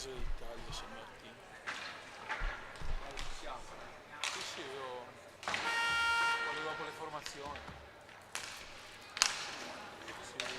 Casa d'Italia San Martino. Sì, sì, io quando dopo le formazioni. Sì.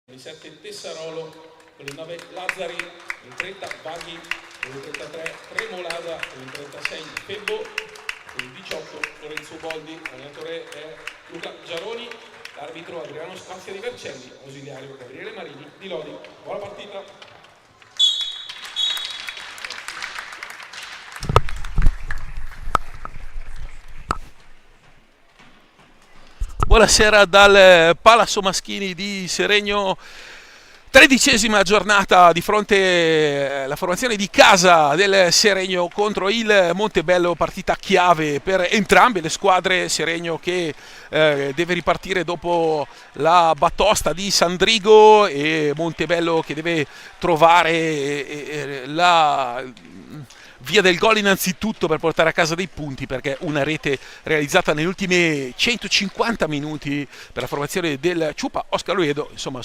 Il 7 Tessarolo, con il 9 Lazzari, il 30 Baghi, con il 33 Tremolada, con il 36 Febbo, con il 18 Lorenzo Boldi, allenatore è Luca Giaroni, arbitro Adriano Spazia di Vercelli, ausiliario Gabriele Marini di Lodi. Buona partita! Buonasera dal Palazzo Maschini di Seregno, 13ª giornata di fronte alla formazione di casa del Seregno contro il Montebello, partita chiave per entrambe le squadre. Seregno che deve ripartire dopo la batosta di Sandrigo e Montebello che deve trovare la via del gol innanzitutto per portare a casa dei punti, perché una rete realizzata negli ultimi 150 minuti per la formazione del Ciupa Oscar Luedo, insomma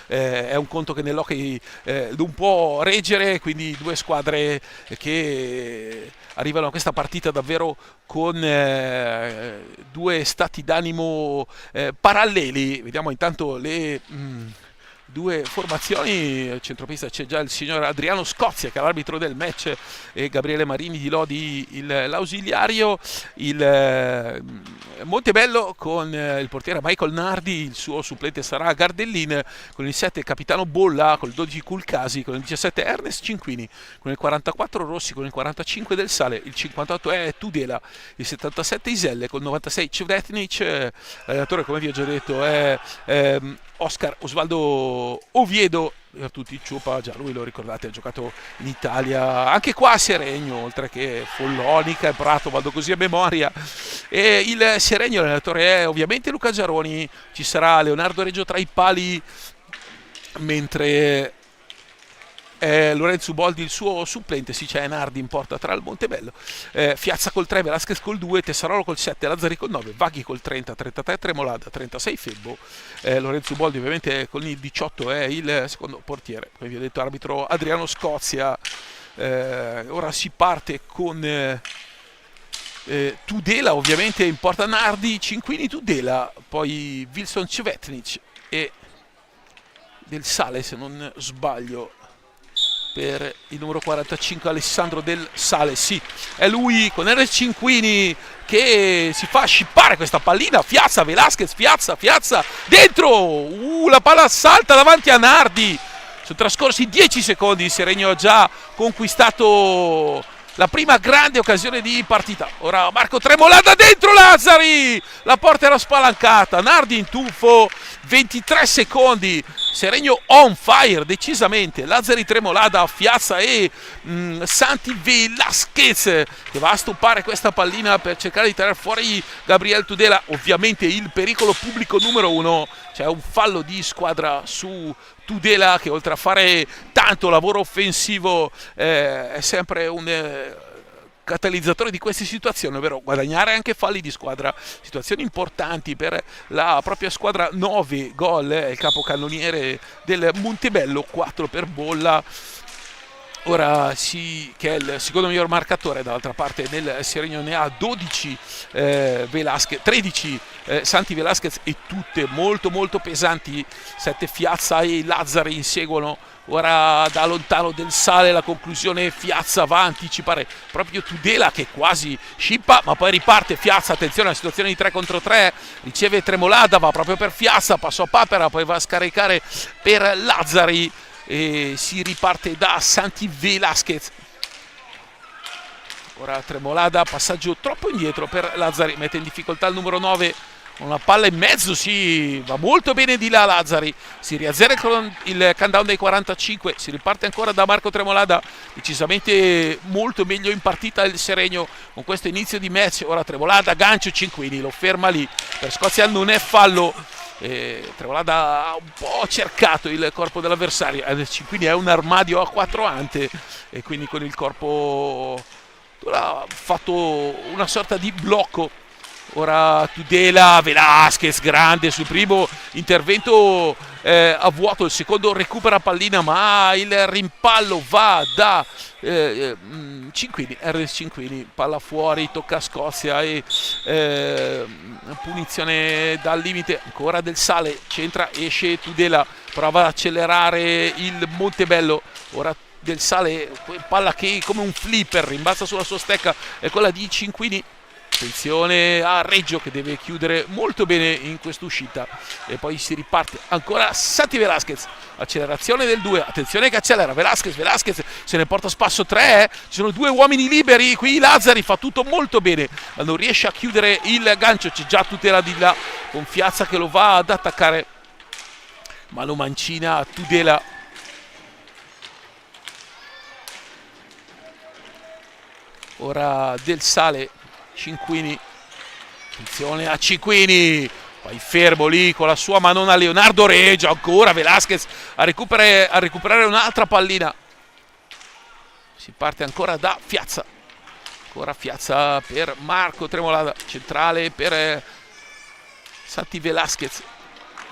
è un conto che nell'hockey non può reggere, quindi due squadre che arrivano a questa partita davvero con due stati d'animo paralleli. Vediamo intanto le due formazioni. Al centropista c'è già il signor Adriano Scozia che è l'arbitro del match e Gabriele Marini di Lodi l'ausiliario. Il Montebello con il portiere Michael Nardi, il suo supplente sarà Gardellin, con il 7 capitano Bolla, con il 12 Culcasi, con il 17 Ernest Cinquini, con il 44 Rossi, con il 45 Del Sale, il 58 è Tudela, il 77 Iselle, con il 96 Cevretnic, l'allenatore come vi ho già detto è Oscar Osvaldo Oviedo. Per tutti Ciupa, già lui lo ricordate, ha giocato in Italia, anche qua a Seregno, oltre che Follonica e Prato, vado così a memoria. E il Seregno, l'allenatore è ovviamente Luca Giaroni, ci sarà Leonardo Reggio tra i pali, mentre Lorenzo Boldi il suo supplente, sì, c'è Nardi in porta tra il Montebello, Fiazza col 3, Velasquez col 2, Tessarolo col 7, Lazzari col 9, Vaghi col 30, 33 Tremolada, 36 Febbo, Lorenzo Boldi ovviamente con il 18 è il secondo portiere, come vi ho detto arbitro Adriano Scozia. Ora si parte con Tudela ovviamente in porta Nardi, Cinquini, Tudela, poi Wilson Cvetnic e Del Sale se non sbaglio per il numero 45 Alessandro Del Sale, sì, è lui con R. Cinquini che si fa scippare questa pallina, Fiazza, Velasquez, Fiazza, dentro, la palla salta davanti a Nardi, sono trascorsi 10 secondi, il Seregno ha già conquistato la prima grande occasione di partita. Ora Marco Tremolada dentro, Lazzari, la porta era spalancata, Nardi in tuffo, 23 secondi, Seregno on fire decisamente, Lazzari, Tremolada, Fiazza e Santi Velasquez che va a stoppare questa pallina per cercare di tirare fuori Gabriel Tudela. Ovviamente il pericolo pubblico numero 1, c'è un fallo di squadra su Tudela che oltre a fare tanto lavoro offensivo è sempre un catalizzatore di queste situazioni, ovvero guadagnare anche falli di squadra, situazioni importanti per la propria squadra. 9 gol, il capocannoniere del Montebello, 4 per Bolla. Ora sì, che è il secondo miglior marcatore, dall'altra parte nel Seregno ne ha 12 Velasquez, 13 Santi Velasquez e tutte molto molto pesanti, 7 Fiazza e Lazzari inseguono. Ora da lontano Del Sale, la conclusione, Fiazza va a anticipare proprio Tudela che quasi scippa, ma poi riparte Fiazza, attenzione alla situazione di 3 contro 3, riceve Tremolada, va proprio per Fiazza, passo a papera, poi va a scaricare per Lazzari e si riparte da Santi Velasquez. Ora Tremolada, passaggio troppo indietro per Lazzari, mette in difficoltà il numero 9 con la palla in mezzo, sì, va molto bene di là Lazzari, si riazzera il countdown dei 45, si riparte ancora da Marco Tremolada, decisamente molto meglio in partita il Seregno con questo inizio di match. Ora Tremolada, gancio, Cinquini lo ferma lì, per Scozia non è fallo. Tremolada ha un po' cercato il corpo dell'avversario, Cinquini è un armadio a 4 ante e quindi con il corpo ha fatto una sorta di blocco. Ora Tudela, Velasquez grande sul primo intervento a vuoto, il secondo recupera pallina ma il rimpallo va da Cinquini, RS Cinquini, palla fuori, tocca a Scozia e punizione dal limite. Ancora Del Sale, centra, esce Tudela, prova ad accelerare il Montebello. Ora Del Sale, palla che come un flipper rimbalza sulla sua stecca, è quella di Cinquini. Attenzione a Reggio che deve chiudere molto bene in quest'uscita e poi si riparte ancora Santi Velasquez, accelerazione del 2, attenzione che accelera Velasquez se ne porta a spasso 3, ci sono 2 uomini liberi qui, Lazzari fa tutto molto bene ma non riesce a chiudere il gancio, c'è già Tudela di là con Fiazza che lo va ad attaccare ma lo mancina Tudela. Ora Del Sale, Cinquini, attenzione a Cinquini, poi fermo lì con la sua manona Leonardo Reggio, ancora Velasquez a recuperare un'altra pallina, si parte ancora da Fiazza, ancora Fiazza per Marco Tremolada, centrale per Santi Velasquez.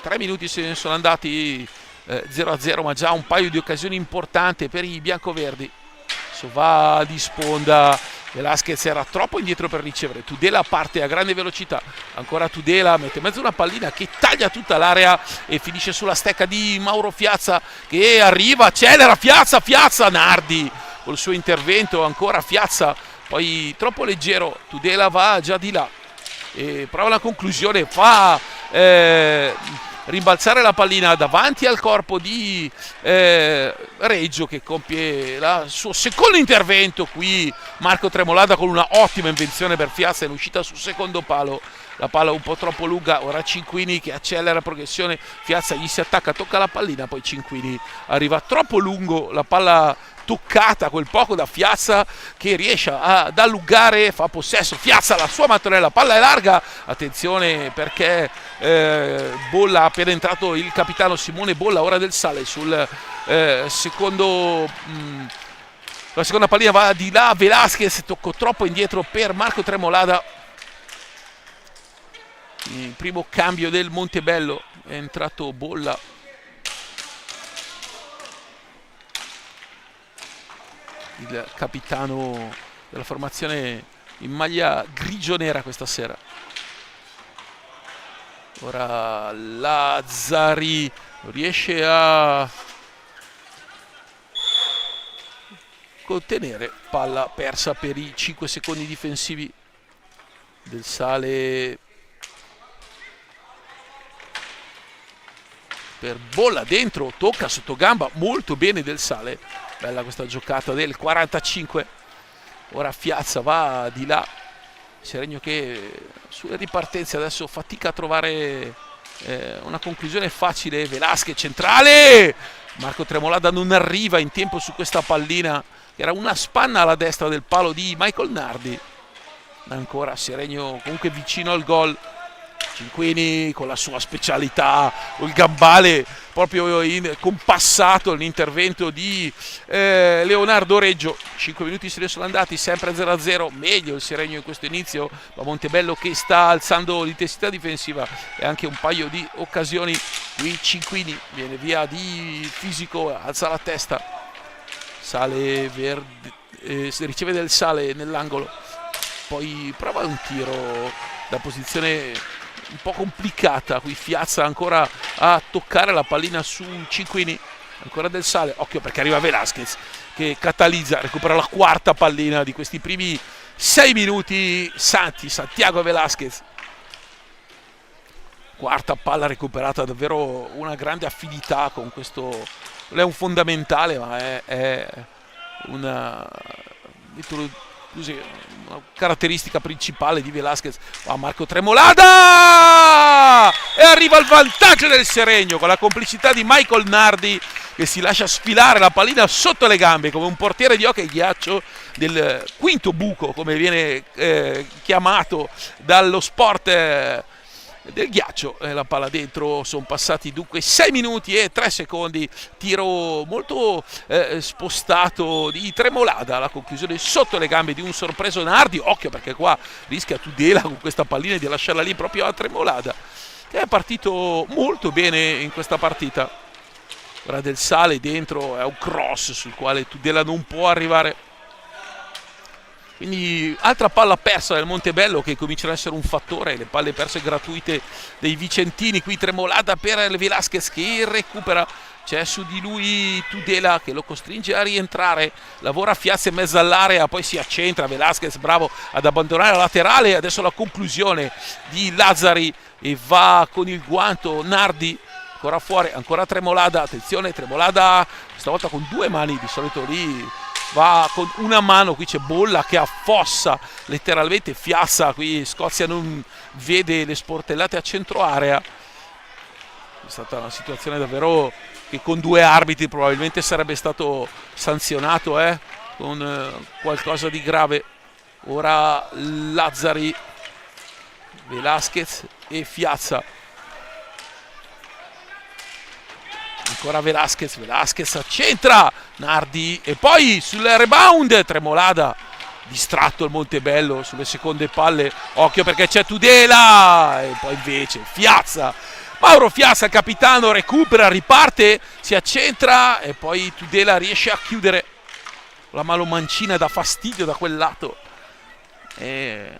3 minuti se ne sono andati 0-0 ma già un paio di occasioni importanti per i biancoverdi. Va di sponda, Velasquez era troppo indietro per ricevere, Tudela parte a grande velocità, ancora Tudela mette in mezzo una pallina che taglia tutta l'area e finisce sulla stecca di Mauro Fiazza che arriva, accelera Fiazza, Nardi col suo intervento, ancora Fiazza, poi troppo leggero, Tudela va già di là e prova la conclusione, fa rimbalzare la pallina davanti al corpo di Reggio che compie il suo secondo intervento qui. Marco Tremolada con una ottima invenzione per Fiazza in uscita sul secondo palo, la palla un po' troppo lunga, ora Cinquini che accelera la progressione, Fiazza gli si attacca, tocca la pallina, poi Cinquini arriva troppo lungo, la palla toccata quel poco da Fiazza, che riesce ad allungare, fa possesso, Fiazza la sua mattonella, palla è larga, attenzione perché Bolla, ha appena entrato il capitano Simone Bolla, ora del Sale sul secondo... la seconda pallina va di là, Velasquez, tocco troppo indietro per Marco Tremolada. Il primo cambio del Montebello, è entrato Bolla. Il capitano della formazione in maglia grigio-nera questa sera. Ora Lazzari riesce a contenere, palla persa per i 5 secondi difensivi del Sale per Bolla, dentro, tocca sotto gamba molto bene del Sale, bella questa giocata del 45. Ora Fiazza va di là, Seregno che sulle ripartenze adesso fatica a trovare una conclusione facile. Velasquez centrale, Marco Tremolada non arriva in tempo su questa pallina, era una spanna alla destra del palo di Michael Nardi. Ancora Seregno comunque vicino al gol. Cinquini con la sua specialità, il gambale proprio compassato l'intervento di Leonardo Reggio. 5 minuti se ne sono andati, sempre 0-0, meglio il Seregno in questo inizio, ma Montebello che sta alzando l'intensità difensiva e anche un paio di occasioni. Qui Cinquini viene via di fisico, alza la testa, Sale riceve del Sale nell'angolo, poi prova un tiro da posizione un po' complicata, qui Fiazza ancora a toccare la pallina su Cinquini, ancora del Sale, occhio perché arriva Velasquez che catalizza, recupera la quarta pallina di questi primi 6 minuti. Santiago Velasquez, quarta palla recuperata, davvero una grande affinità con questo, non è un fondamentale ma è una caratteristica principale di Velasquez. Va Marco Tremolada e arriva il vantaggio del Seregno con la complicità di Michael Nardi che si lascia sfilare la pallina sotto le gambe come un portiere di hockey ghiaccio del quinto buco, come viene chiamato dallo sport del ghiaccio. La palla dentro, sono passati dunque 6 minuti e 3 secondi, tiro molto spostato di Tremolada, la conclusione sotto le gambe di un sorpreso Nardi. Occhio perché qua rischia Tudela con questa pallina di lasciarla lì proprio a Tremolada, che è partito molto bene in questa partita. Ora del Sale dentro, è un cross sul quale Tudela non può arrivare. Quindi altra palla persa del Montebello che comincerà a essere un fattore, le palle perse gratuite dei vicentini. Qui Tremolada per Velasquez che recupera, c'è su di lui Tudela che lo costringe a rientrare, lavora Fiazza in mezzo all'area, poi si accentra, Velasquez bravo ad abbandonare la laterale, adesso la conclusione di Lazzari e va con il guanto Nardi, ancora fuori, ancora Tremolada, attenzione Tremolada stavolta con 2 mani, di solito lì va con una mano, qui c'è Bolla che affossa letteralmente Fiazza, qui Scozia non vede le sportellate a centro area. È stata una situazione davvero che con 2 arbitri probabilmente sarebbe stato sanzionato con qualcosa di grave. Ora Lazzari, Velasquez e Fiazza, ancora Velasquez accentra Nardi e poi sul rebound Tremolada, distratto il Montebello sulle seconde palle, occhio perché c'è Tudela e poi invece Fiazza, Mauro Fiazza il capitano recupera, riparte, si accentra e poi Tudela riesce a chiudere. La mano mancina dà fastidio da quel lato e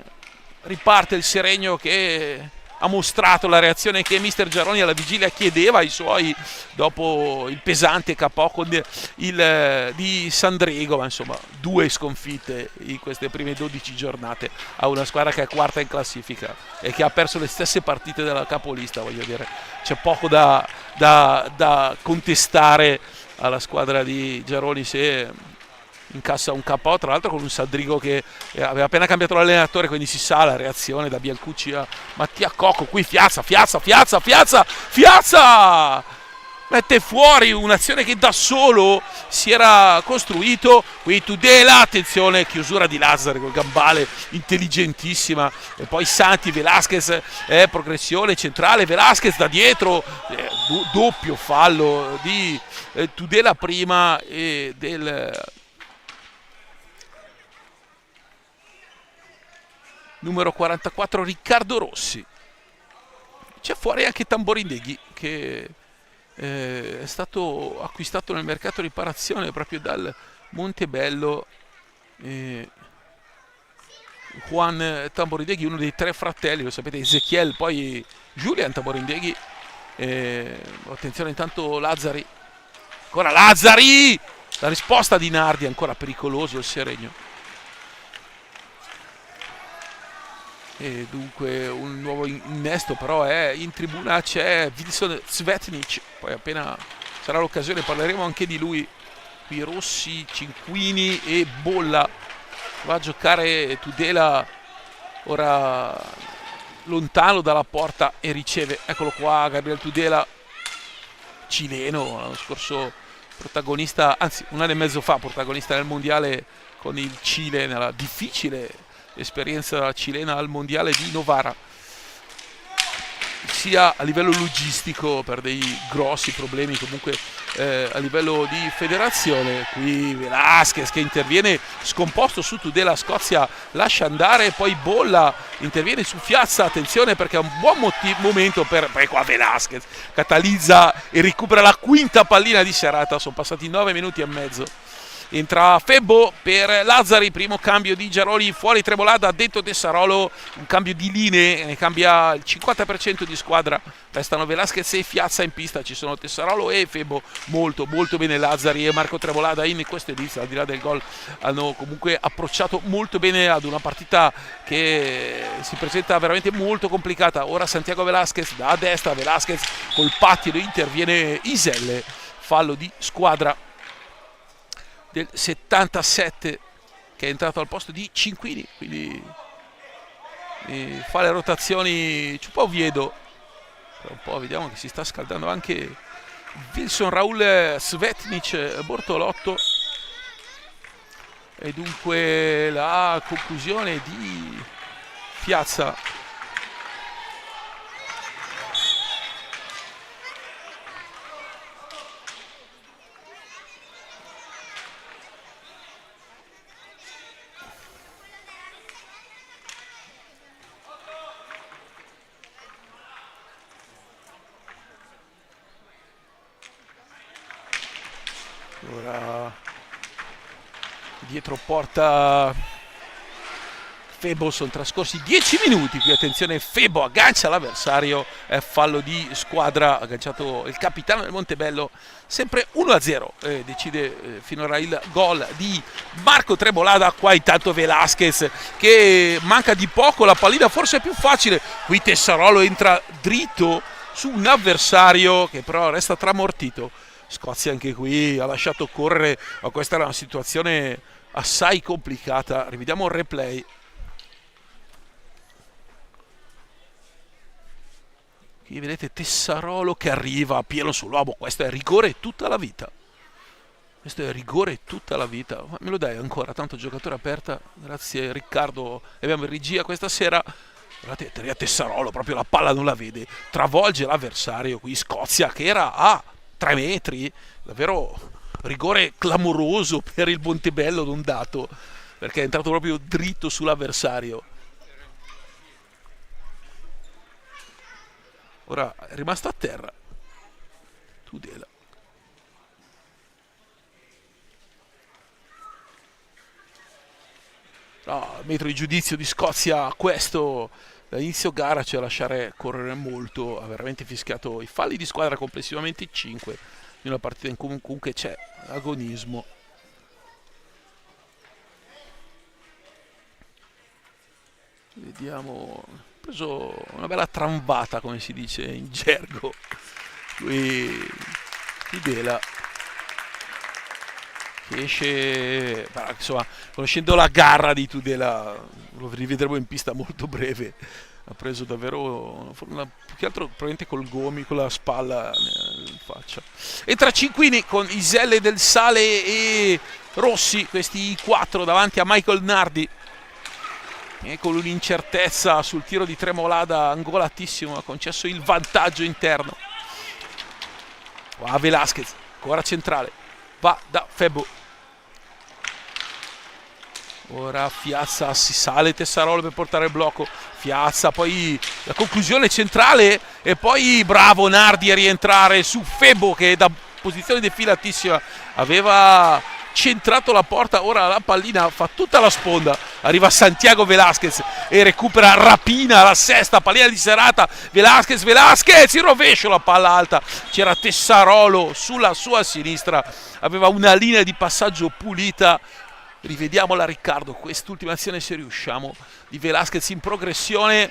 riparte il Seregno che ha mostrato la reazione che mister Giaroni alla vigilia chiedeva ai suoi dopo il pesante KO di Sandrigo, ma insomma 2 sconfitte in queste prime 12 giornate a una squadra che è quarta in classifica e che ha perso le stesse partite della capolista, voglio dire, c'è poco da contestare alla squadra di Giaroni se incassa un KO, tra l'altro con un Sandrigo che aveva appena cambiato l'allenatore, quindi si sa la reazione da Biancucci a Mattia Cocco. Qui Fiazza mette fuori un'azione che da solo si era costruito. Qui Tudela, attenzione, chiusura di Lazzari col gambale intelligentissima, e poi Santi, Velasquez, progressione centrale, Velasquez da dietro, doppio fallo di Tudela prima e del numero 44 Riccardo Rossi. C'è fuori anche Tamborindeghi, che è stato acquistato nel mercato riparazione proprio dal Montebello. Juan Tamborindeghi, uno dei tre fratelli, lo sapete, Ezechiel, poi Julian Tamborindeghi. Attenzione intanto Lazzari, ancora Lazzari, la risposta di Nardi, ancora pericoloso il Seregno. E dunque un nuovo innesto, però in tribuna c'è Wilson Svetnic, poi appena sarà l'occasione parleremo anche di lui. Qui Rossi, Cinquini e Bolla. Va a giocare Tudela ora lontano dalla porta e riceve, eccolo qua, Gabriel Tudela, cileno, l'anno scorso protagonista, anzi un anno e mezzo fa protagonista nel mondiale con il Cile, nella difficile esperienza cilena al mondiale di Novara, sia a livello logistico per dei grossi problemi comunque a livello di federazione. Qui Velasquez che interviene scomposto su Tudela, Scozia lascia andare, poi Bolla interviene su Fiazza, attenzione perché è un buon momento poi qua Velasquez catalizza e recupera la quinta pallina di serata. Sono passati 9 minuti e mezzo. Entra Febbo per Lazzari, primo cambio di Giaroli, fuori Tremolada, dentro Tessarolo, un cambio di linee, ne cambia il 50% di squadra, restano Velasquez e Fiazza in pista, ci sono Tessarolo e Febbo. Molto molto bene Lazzari e Marco Tremolada in questo edizio, al di là del gol, hanno comunque approcciato molto bene ad una partita che si presenta veramente molto complicata. Ora Santiago Velasquez da destra, Velasquez col pattino, interviene Iselle, fallo di squadra del 77 che è entrato al posto di Cinquini, quindi fa le rotazioni Ciupa Oviedo. Per un po' vediamo che si sta scaldando anche Wilson Raul Svetnic Bortolotto, e dunque la conclusione di Piazza. Ora dietro porta Febo, sono trascorsi 10 minuti qui, attenzione, Febo aggancia l'avversario, è fallo di squadra, agganciato il capitano del Montebello, sempre 1-0, decide finora il gol di Marco Tremolada. Qua intanto Velasquez che manca di poco, la pallina forse è più facile, qui Tessarolo entra dritto su un avversario che però resta tramortito. Scozia anche qui ha lasciato correre, ma questa era una situazione assai complicata. Rivediamo il replay. Qui vedete Tessarolo che arriva a pieno sull'uomo, questo è rigore tutta la vita. Questo è rigore tutta la vita. Ma me lo dai ancora, tanto giocatore aperta. Grazie Riccardo, abbiamo in regia questa sera. Guardate, Tessarolo, proprio la palla non la vede, travolge l'avversario qui, Scozia che era a 3 metri, davvero rigore clamoroso per il Montebello non dato, perché è entrato proprio dritto sull'avversario. Ora è rimasto a terra Tudela. Metro di giudizio di Scozia questo, da inizio gara, cioè lasciare correre molto, ha veramente fischiato i falli di squadra complessivamente 5 in una partita in cui comunque c'è agonismo. Vediamo, ha preso una bella tramvata come si dice in gergo qui Tudela, che esce, insomma, conoscendo la garra di Tudela lo rivedremo in pista molto breve, ha preso davvero più che altro probabilmente col gomi, con la spalla in faccia. Entra Cinquini con Iselle, Del Sale e Rossi, questi 4 davanti a Michael Nardi, e con un'incertezza sul tiro di Tremolada angolatissimo ha concesso il vantaggio interno. Va Velasquez, ancora centrale, va da Febbo. Ora Fiazza, si sale Tessarolo per portare il blocco. Fiazza, poi la conclusione centrale e poi bravo Nardi a rientrare su Febbo che da posizione defilatissima aveva centrato la porta. Ora la pallina fa tutta la sponda, arriva Santiago Velasquez e recupera Rapina, la sesta pallina di serata. Velasquez, il rovescio, la palla alta, c'era Tessarolo sulla sua sinistra, aveva una linea di passaggio pulita. Rivediamola Riccardo, quest'ultima azione se riusciamo di Velasquez in progressione.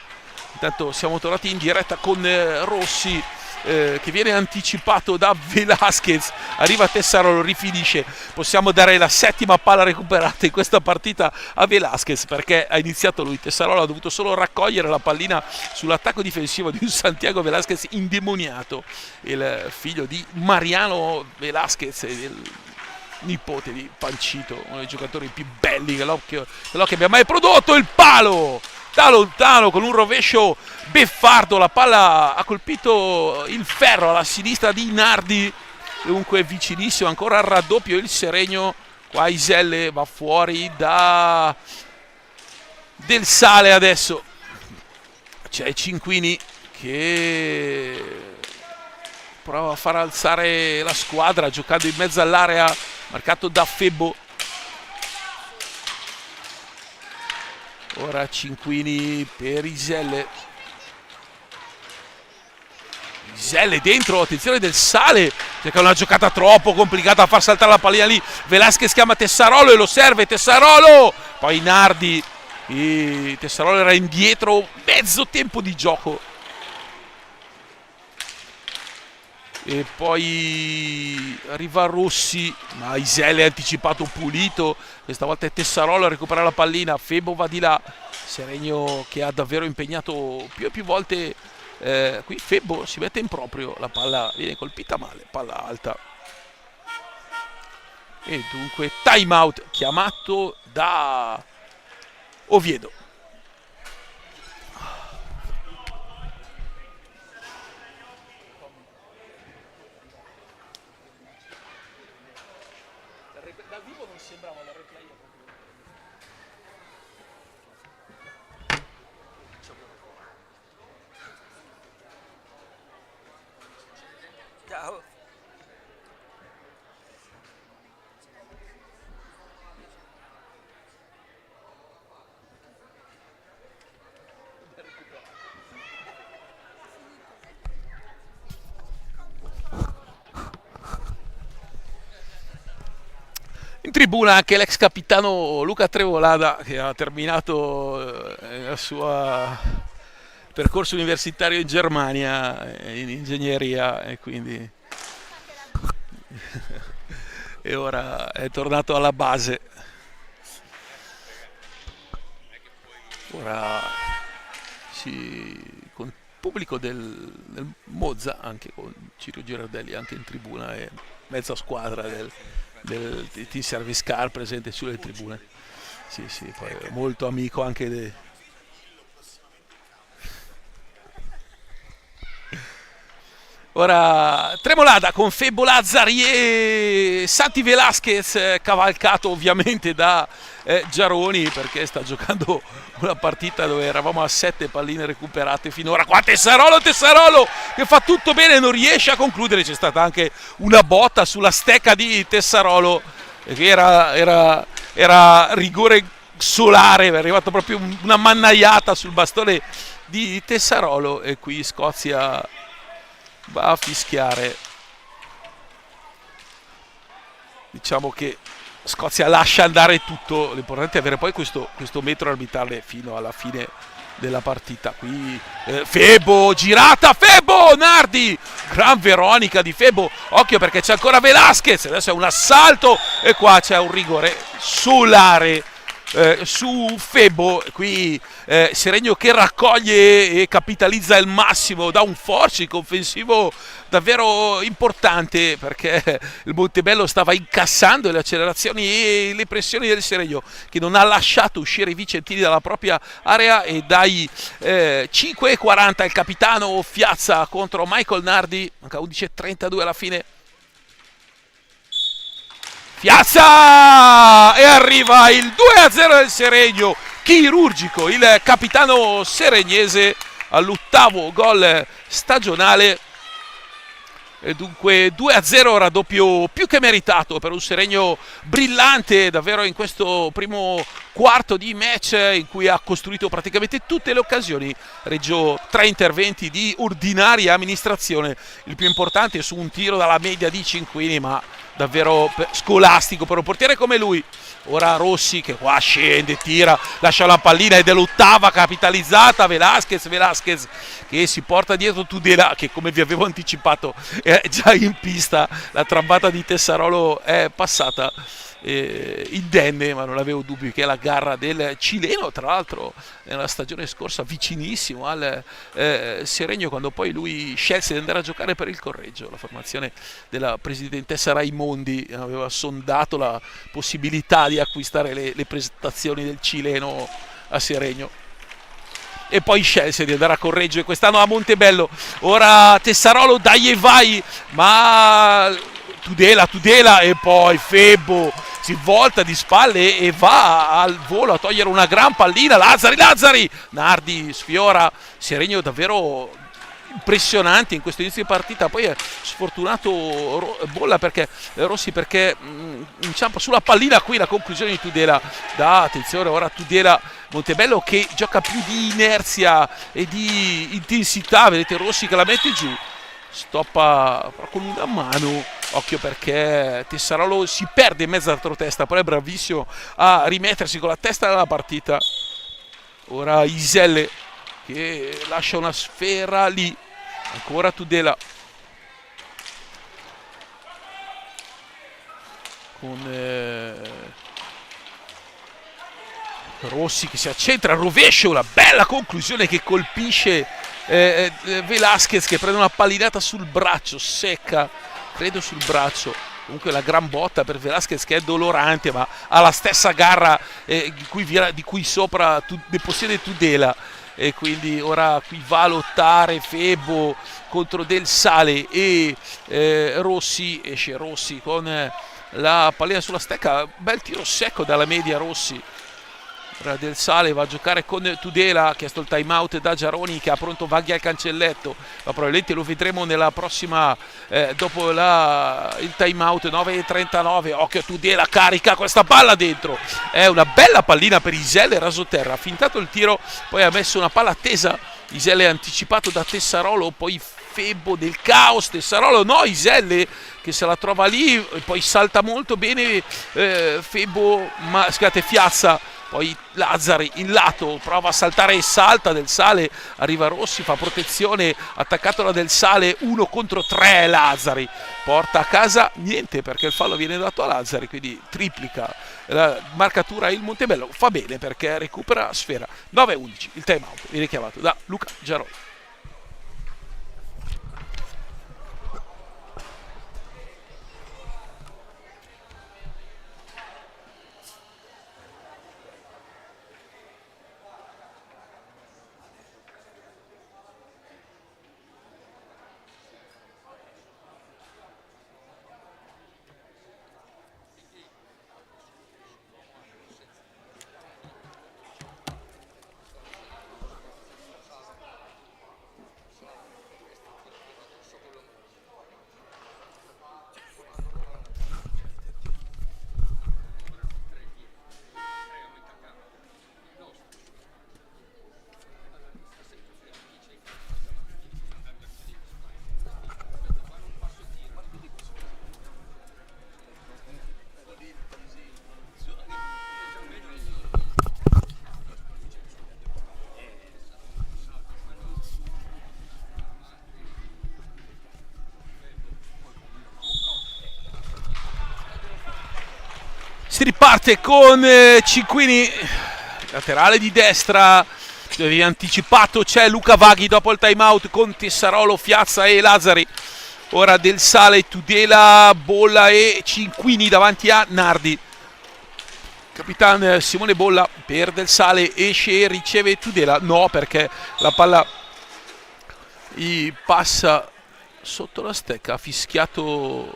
Intanto siamo tornati in diretta con Rossi che viene anticipato da Velasquez, arriva Tessarolo, rifinisce. Possiamo dare la settima palla recuperata in questa partita a Velasquez perché ha iniziato lui. Tessarolo ha dovuto solo raccogliere la pallina sull'attacco difensivo di un Santiago Velasquez indemoniato, il figlio di Mariano Velasquez, nipote di Pancito, uno dei giocatori più belli che l'occhio abbia mai prodotto. Il palo da lontano con un rovescio beffardo, la palla ha colpito il ferro alla sinistra di Nardi, dunque vicinissimo ancora al raddoppio il Seregno. Qua Iselle va fuori da Del Sale, adesso c'è Cinquini che prova a far alzare la squadra giocando in mezzo all'area, marcato da Febbo. Ora Cinquini per Iselle dentro, attenzione Del Sale, perché è una giocata troppo complicata a far saltare la pallina lì. Velasquez chiama Tessarolo e lo serve Tessarolo, poi Nardi, e Tessarolo era indietro mezzo tempo di gioco. E poi arriva Rossi, ma Iselle è anticipato pulito. Questa volta è Tessarolo a recuperare la pallina. Febbo va di là. Seregno che ha davvero impegnato più e più volte. Qui Febbo si mette in proprio. La palla viene colpita male. Palla alta. E dunque time out chiamato da Oviedo. Da vivo non sembrava la replay. Ciao. In tribuna anche l'ex capitano Luca Trevolada che ha terminato il suo percorso universitario in Germania in ingegneria e quindi e ora è tornato alla base. Ora con il pubblico del Monza, anche con Ciro Girardelli anche in tribuna e mezza squadra del Team Service Car presente sulle tribune. Sì, poi è molto amico anche Ora Tremolada con Febbo, Lazzari e Santi Velasquez, cavalcato ovviamente da Giaroni perché sta giocando una partita dove eravamo a 7 palline recuperate finora. Qua Tessarolo che fa tutto bene, non riesce a concludere. C'è stata anche una botta sulla stecca di Tessarolo che era rigore solare, è arrivato proprio una mannaiata sul bastone di Tessarolo e qui Scozia va a fischiare. Diciamo che Scozia lascia andare tutto, l'importante è avere poi questo metro arbitrale fino alla fine della partita. Qui Febbo, girata Febbo, Nardi, gran Veronica di Febbo, occhio perché c'è ancora Velasquez, adesso è un assalto e qua c'è un rigore solare su Febo. Qui Seregno che raccoglie e capitalizza al massimo da un forcing offensivo davvero importante, perché il Montebello stava incassando le accelerazioni e le pressioni del Seregno, che non ha lasciato uscire i vicentini dalla propria area. E dai 5:40 il capitano Fiazza contro Michael Nardi, manca 11:32 alla fine. Piazza e arriva il 2-0 del Seregno, chirurgico il capitano seregnese all'8º gol stagionale. E dunque 2-0, raddoppio più che meritato per un Seregno brillante davvero in questo primo quarto di match, in cui ha costruito praticamente tutte le occasioni. Reggio 3 interventi di ordinaria amministrazione, il più importante su un tiro dalla media di Cinquini, ma davvero scolastico per un portiere come lui. Ora Rossi che qua scende, tira, lascia la pallina ed è l'8ª capitalizzata. Velasquez che si porta dietro Tudela, che come vi avevo anticipato è già in pista. La trampata di Tessarolo è passata indenne, ma non avevo dubbi che è la garra del cileno, tra l'altro nella stagione scorsa vicinissimo al Seregno, quando poi lui scelse di andare a giocare per il Correggio. La formazione della presidentessa Raimondi aveva sondato la possibilità di acquistare le prestazioni del cileno a Seregno, e poi scelse di andare a Correggio e quest'anno a Montebello. Ora Tessarolo, dai e vai, ma Tudela e poi Febo si volta di spalle e va al volo a togliere una gran pallina. Lazzari, Nardi sfiora. Seregno davvero impressionante in questo inizio di partita. Poi è sfortunato Rossi, perché inciampa sulla pallina. Qui la conclusione di Tudela. Attenzione ora Tudela, Montebello che gioca più di inerzia e di intensità. Vedete Rossi che la mette giù, stoppa però con una mano. Occhio, perché Tessarolo si perde in mezzo alla retrotesta, però è bravissimo a rimettersi con la testa dalla partita. Ora Iselle che lascia una sfera lì, ancora Tudela con Rossi che si accentra, rovescio, una bella conclusione che colpisce Velasquez, che prende una pallinata sul braccio, secca, credo sul braccio. Comunque la gran botta per Velasquez, che è dolorante, ma ha la stessa garra di cui sopra possiede Tudela. E quindi ora qui va a lottare Febo contro Del Sale e Rossi. Esce Rossi con la pallina sulla stecca, bel tiro secco dalla media Rossi. Ora Del Sale va a giocare con Tudela, ha chiesto il time out da Giaroni, che ha pronto Vaghi al cancelletto, ma probabilmente lo vedremo nella prossima dopo il time out. 9:39. Occhio, Tudela carica questa palla dentro, è una bella pallina per Iselle rasoterra, ha fintato il tiro, poi ha messo una palla attesa. Iselle anticipato da Tessarolo, poi Febo del caos, Tessarolo no, Iselle che se la trova lì, e poi salta molto bene Fiazza. Poi Lazzari in lato prova a saltare e salta Del Sale, arriva Rossi, fa protezione, attaccato da Del Sale, 1 contro 3. Lazzari porta a casa niente, perché il fallo viene dato a Lazzari, quindi triplica la marcatura. Il Montebello fa bene perché recupera sfera. 9:11, il time out viene chiamato da Luca Giaroni. Si riparte con Cinquini, laterale di destra, avevi anticipato, c'è Luca Vaghi dopo il time out con Tessarolo, Fiazza e Lazzari. Ora Del Sale, Tudela, Bolla e Cinquini davanti a Nardi. Capitan Simone Bolla per Del Sale, esce e riceve Tudela, no, perché la palla gli passa sotto la stecca, ha fischiato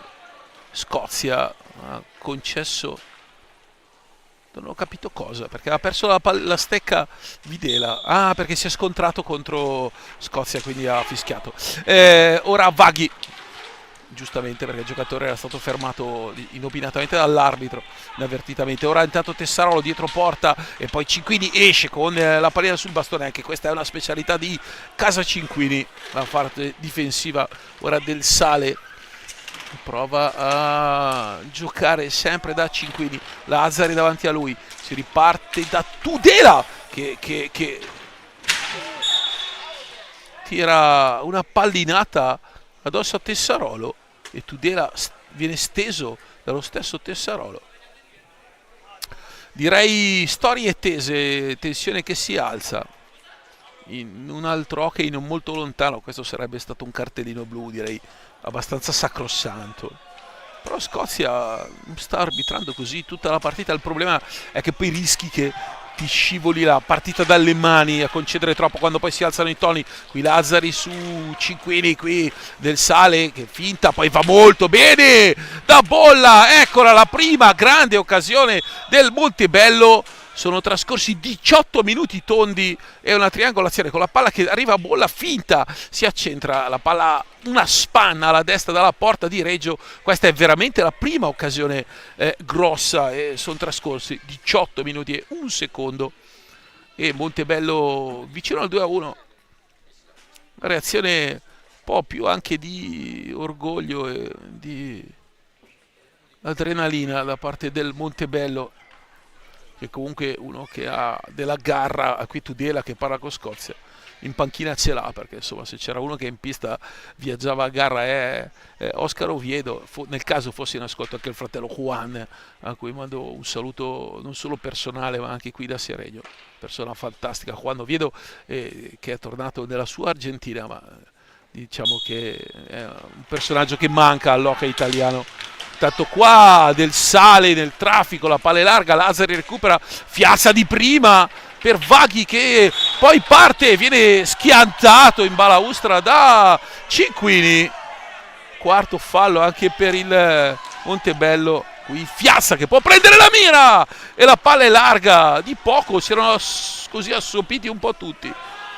Scozia, ha concesso, non ho capito cosa, perché ha perso la stecca Videla, perché si è scontrato contro Scozia, quindi ha fischiato. Ora Vaghi, giustamente, perché il giocatore era stato fermato inopinatamente dall'arbitro, inavvertitamente. Ora intanto Tessarolo dietro porta e poi Cinquini esce con la pallina sul bastone, anche questa è una specialità di Casa Cinquini, la parte difensiva. Ora Del Sale prova a giocare sempre da Cinquini, Lazzari davanti a lui, si riparte da Tudela che tira una pallinata addosso a Tessarolo e Tudela viene steso dallo stesso Tessarolo. Direi storie tese, tensione che si alza. In un altro hockey non molto lontano questo sarebbe stato un cartellino blu, direi abbastanza sacrosanto. Però Scozia sta arbitrando così tutta la partita. Il problema è che poi rischi che ti scivoli la partita dalle mani a concedere troppo quando poi si alzano i toni. Qui Lazzari su Cinquini, qui Del Sale che finta, poi va molto bene da Bolla. Eccola la prima grande occasione del Montebello. Sono trascorsi 18 minuti tondi e una triangolazione con la palla che arriva a Bolla, finta, si accentra la palla, una spanna alla destra dalla porta di Reggio. Questa è veramente la prima occasione grossa e sono trascorsi 18 minuti e un secondo e Montebello vicino al 2-1. Una reazione un po' più anche di orgoglio e di adrenalina da parte del Montebello, che comunque uno che ha della garra. A qui Tudela che parla con Scozia, in panchina ce l'ha, perché insomma se c'era uno che in pista viaggiava a garra è Oscar Oviedo. Nel caso fosse in ascolto anche il fratello Juan, a cui mando un saluto non solo personale ma anche qui da Seregno, persona fantastica Juan Oviedo, che è tornato nella sua Argentina, ma diciamo che è un personaggio che manca all'hockey italiano. Tanto qua Del Sale nel traffico, la palla è larga, Lazzari recupera, Fiazza di prima per Vaghi che poi parte, viene schiantato in balaustra da Cinquini. Quarto fallo anche per il Montebello. Qui Fiazza che può prendere la mira e la palla è larga, di poco si erano così assopiti un po' tutti.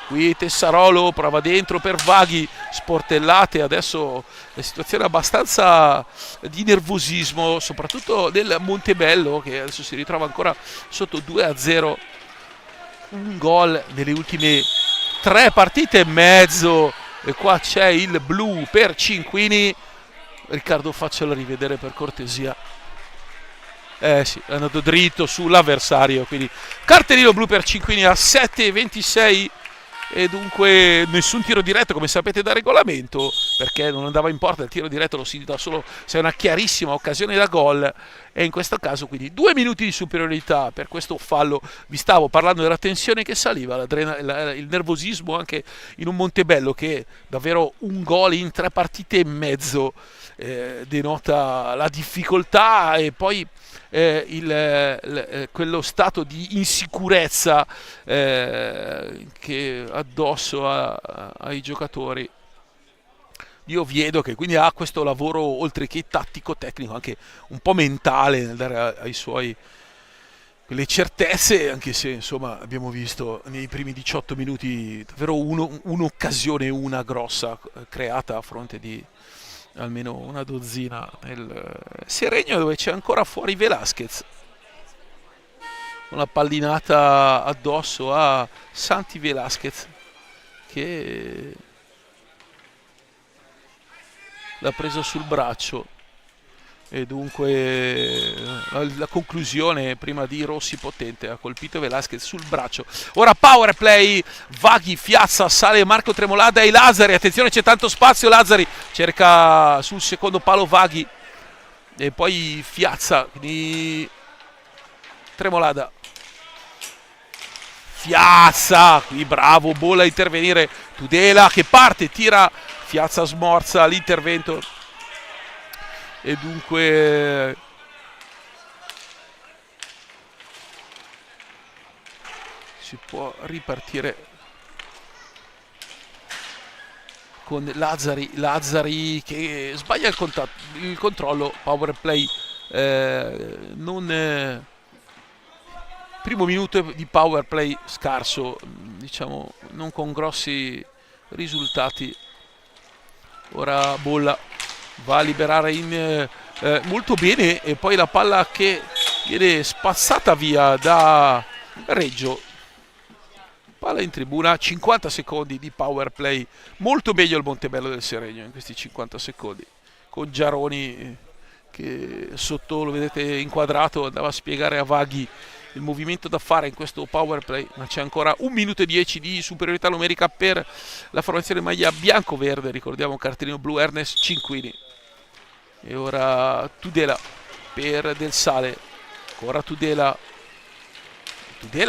Qui Tessarolo prova dentro per Vaghi, sportellate, adesso la situazione è abbastanza di nervosismo, soprattutto del Montebello che adesso si ritrova ancora sotto 2-0. Un gol nelle ultime 3 partite e mezzo e qua c'è il blu per Cinquini. Riccardo, faccelo rivedere per cortesia. Sì, è andato dritto sull'avversario, quindi cartellino blu per Cinquini a 7:26. E dunque nessun tiro diretto, come sapete da regolamento, perché non andava in porta. Il tiro diretto lo si dà solo se è una chiarissima occasione da gol, e in questo caso quindi 2 minuti di superiorità per questo fallo. Vi stavo parlando della tensione che saliva, il nervosismo anche in un Montebello che davvero un gol in 3 partite e mezzo denota la difficoltà e poi quello stato di insicurezza che addosso ai giocatori di Oviedo, che quindi ha questo lavoro oltre che tattico-tecnico anche un po' mentale nel dare ai suoi quelle certezze, anche se insomma abbiamo visto nei primi 18 minuti davvero un'occasione, una grossa creata a fronte di almeno una dozzina nel Seregno, dove c'è ancora fuori Velasquez, una pallinata addosso a Santi Velasquez che l'ha presa sul braccio e dunque la conclusione prima di Rossi potente, ha colpito Velasquez sul braccio. Ora power play, Vaghi, Fiazza, Sale, Marco Tremolada e Lazzari. Attenzione, c'è tanto spazio, Lazzari cerca sul secondo palo Vaghi e poi Fiazza, quindi Tremolada, Fiazza, qui bravo Bolla a intervenire, Tudela che parte, tira, Fiazza smorza l'intervento e dunque si può ripartire con Lazzari che sbaglia il controllo, power play primo minuto di power play scarso, diciamo non con grossi risultati. Ora Bolla va a liberare molto bene e poi la palla che viene spazzata via da Reggio. Palla in tribuna, 50 secondi di power play, molto meglio il Montebello del Seregno in questi 50 secondi, con Giaroni che sotto lo vedete inquadrato andava a spiegare a Vaghi il movimento da fare in questo power play, ma c'è ancora 1 minuto e 10 di superiorità numerica per la formazione maglia bianco-verde, ricordiamo cartellino blu Ernest Cinquini. E ora Tudela per Del Sale, ancora Tudela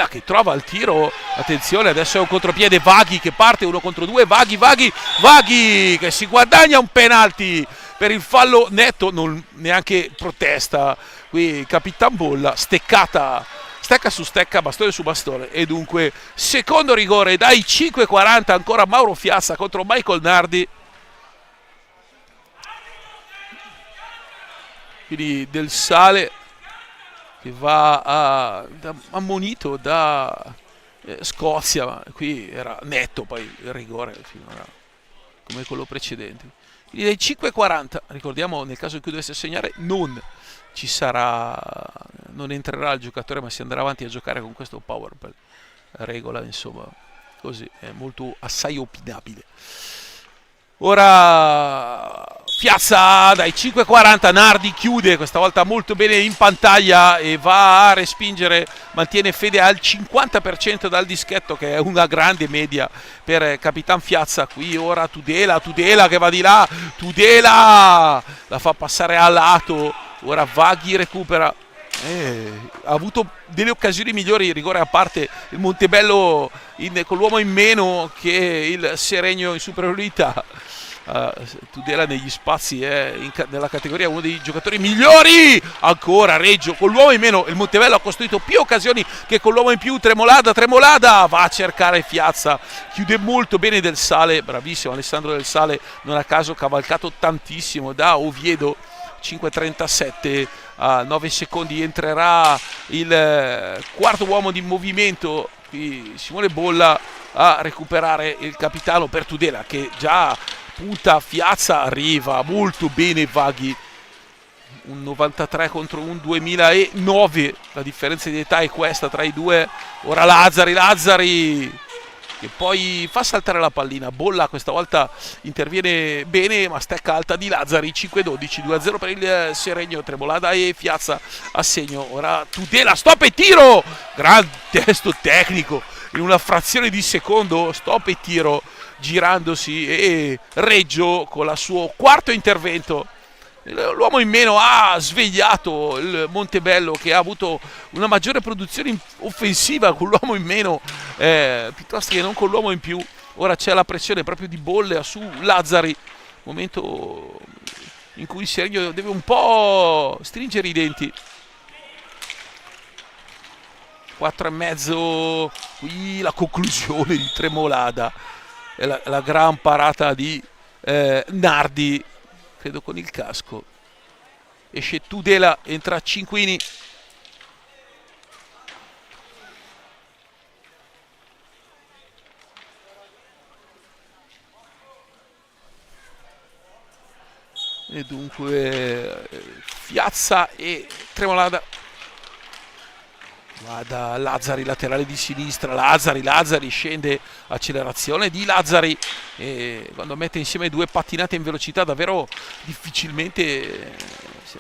che trova il tiro, attenzione adesso è un contropiede, Vaghi che parte 1 contro 2, Vaghi che si guadagna un penalty per il fallo netto, non neanche protesta qui Capitan Bolla, stecca su stecca, bastone su bastone e dunque secondo rigore dai 5:40, ancora Mauro Fiazza contro Michael Nardi. Quindi Del Sale che va ammonito da Scozia, ma qui era netto poi il rigore finora come quello precedente. Quindi dai 5:40, ricordiamo nel caso in cui dovesse segnare non entrerà il giocatore ma si andrà avanti a giocare con questo power play. Regola insomma così, è molto assai opinabile. Ora Fiazza dai 5:40, Nardi chiude questa volta molto bene in pantaglia e va a respingere, mantiene fede al 50% dal dischetto che è una grande media per Capitan Fiazza. Qui ora Tudela che va di là, Tudela la fa passare a lato, ora Vaghi recupera. Ha avuto delle occasioni migliori, rigore a parte il Montebello con l'uomo in meno che il Seregno in superiorità. Tudela negli spazi è nella categoria uno dei giocatori migliori. Ancora Reggio con l'uomo in meno, il Montebello ha costruito più occasioni che con l'uomo in più. Tremolada va a cercare Fiazza, chiude molto bene Del Sale, bravissimo Alessandro Del Sale, non a caso cavalcato tantissimo da Oviedo. 5:37, a 9 secondi entrerà il quarto uomo di movimento, qui Simone Bolla a recuperare il capitano per Tudela che già punta Fiazza, arriva molto bene Vaghi, un 93 contro un 2009, la differenza di età è questa tra i due. Ora Lazzari che poi fa saltare la pallina, Bolla questa volta interviene bene ma stecca alta di Lazzari. 5:12, 2-0 per il Seregno, Tremolada e Fiazza a segno. Ora Tudela, stop e tiro, gran testo tecnico in una frazione di secondo, stop e tiro girandosi, e Reggio con il suo quarto intervento. L'uomo in meno ha svegliato il Montebello che ha avuto una maggiore produzione offensiva con l'uomo in meno piuttosto che non con l'uomo in più. Ora c'è la pressione proprio di Bolla su Lazzari, momento in cui il Seregno deve un po' stringere i denti. 4,5, qui la conclusione di Tremolada e la gran parata di Nardi, credo con il casco. Esce Tudela, entra Cinquini. E dunque Fiazza e Tremolada. Guarda Lazzari, laterale di sinistra, Lazzari scende, accelerazione di Lazzari e quando mette insieme due pattinate in velocità davvero difficilmente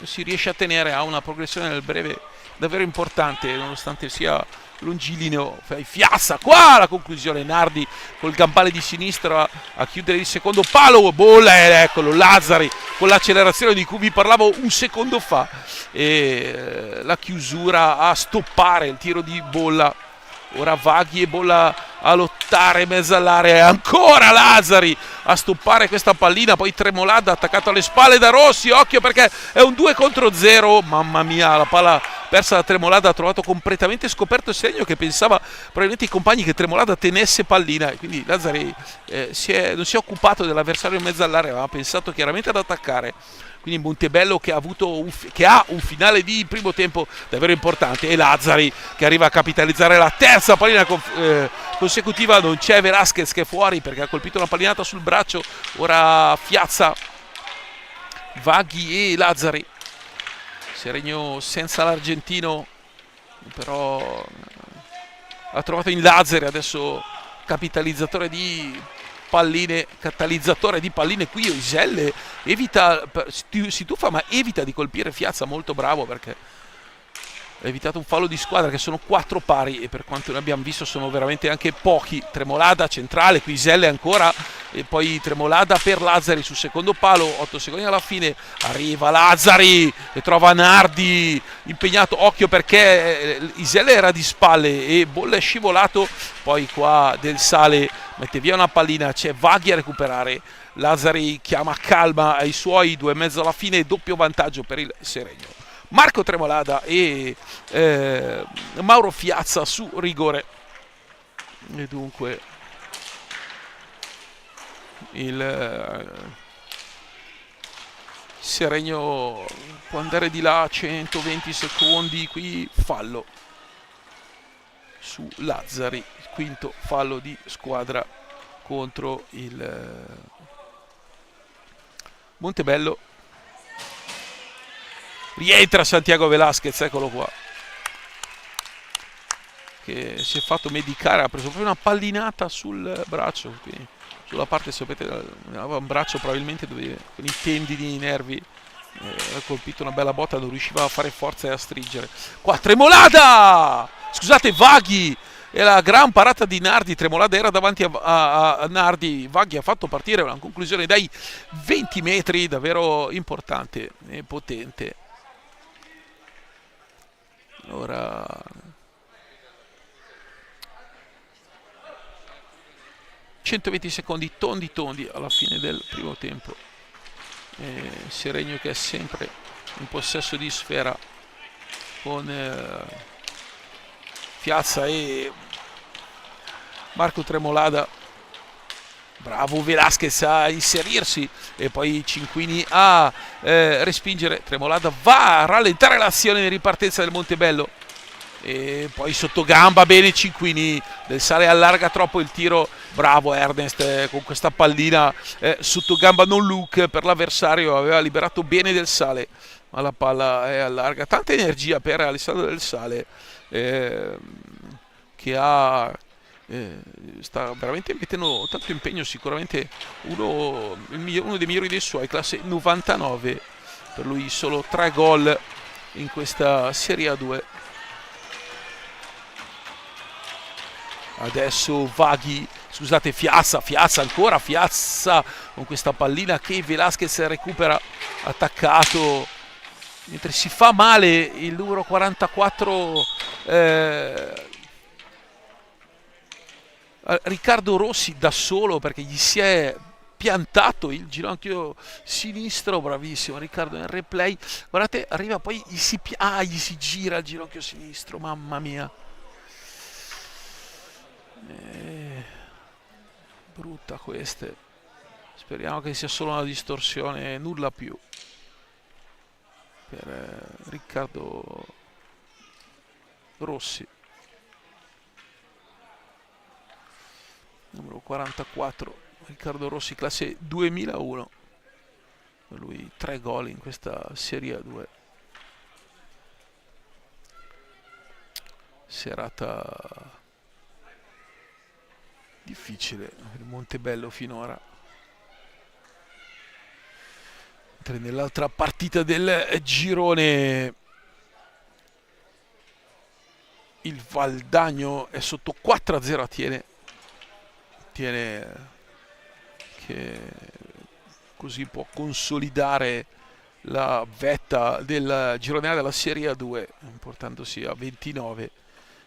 si riesce a tenere, ha una progressione nel breve davvero importante, nonostante sia longilineo. Fiassa qua la conclusione, Nardi col gambale di sinistra a chiudere il secondo palo, bolla, eccolo Lazzari con l'accelerazione di cui vi parlavo un secondo fa, e la chiusura a stoppare il tiro di Bolla. Ora Vaghi e Bolla a lottare in mezzo all'area, ancora Lazzari a stoppare questa pallina, poi Tremolada attaccato alle spalle da Rossi, occhio perché è un 2 contro 0, mamma mia, la palla persa da Tremolada, ha trovato completamente scoperto il segno che pensava probabilmente i compagni che Tremolada tenesse pallina, e quindi Lazzari non si è occupato dell'avversario in mezzo all'area, ma ha pensato chiaramente ad attaccare. Quindi Montebello che ha un finale di primo tempo davvero importante, e Lazzari che arriva a capitalizzare la terza pallina consecutiva. Non c'è Velasquez che è fuori perché ha colpito una pallinata sul braccio. Ora Fiazza, Vaghi e Lazzari. Seregno senza l'argentino, però ha trovato in Lazzari adesso catalizzatore di palline qui. Iselle evita, si tuffa ma evita di colpire Fiazza, molto bravo perché ha evitato un fallo di squadra, che sono 4 pari e per quanto ne abbiamo visto sono veramente anche pochi. Tremolada centrale, qui Iselle ancora, e poi Tremolada per Lazzari sul secondo palo, 8 secondi alla fine, arriva Lazzari e trova Nardi impegnato, occhio perché Iselle era di spalle e Bolla è scivolato, poi qua Del Sale mette via una pallina, c'è Vaghi a recuperare, Lazzari chiama calma ai suoi, 2,5 alla fine, doppio vantaggio per il Seregno. Marco Tremolada e Mauro Fiazza su rigore, e dunque il Seregno può andare di là 120 secondi. Qui fallo su Lazzari, quinto fallo di squadra contro il Montebello. Rientra Santiago Velasquez, eccolo qua, che si è fatto medicare, ha preso proprio una pallinata sul braccio, quindi sulla parte, sapete, aveva un braccio probabilmente dove con i tendini, i nervi, ha colpito una bella botta, non riusciva a fare forza e a stringere. Qua Tremolada! Scusate, Vaghi! E la gran parata di Nardi, Tremolada era davanti a Nardi, Vaghi ha fatto partire una conclusione dai 20 metri davvero importante e potente. Ora 120 secondi tondi alla fine del primo tempo, Seregno che è sempre in possesso di sfera con Fiazza e Marco Tremolada. Bravo Velasquez a inserirsi e poi Cinquini a respingere. Tremolada va a rallentare l'azione di ripartenza del Montebello e poi sotto gamba bene Cinquini. Del Sale allarga troppo il tiro, bravo Ernest con questa pallina sotto gamba non look per l'avversario, aveva liberato bene Del Sale, ma la palla è allarga. Tanta energia per Alessandro Del Sale che sta veramente mettendo tanto impegno, sicuramente uno dei migliori dei suoi, classe 99, per lui solo 3 gol in questa Serie A2. Adesso Vaghi, scusate, Fiazza ancora, Fiazza con questa pallina che Velasquez recupera attaccato, mentre si fa male il numero 44 Riccardo Rossi da solo, perché gli si è piantato il ginocchio sinistro. Bravissimo Riccardo nel replay, guardate, arriva poi gli si gira il ginocchio sinistro, mamma mia, brutta queste. Speriamo che sia solo una distorsione, nulla più per Riccardo Rossi, numero 44, Riccardo Rossi, classe 2001, per lui 3 gol in questa Serie A2. Serata difficile per il Montebello finora. Mentre nell'altra partita del girone il Valdagno è sotto 4-0 a Tiene che così può consolidare la vetta del girone A della Serie A2, portandosi a 29.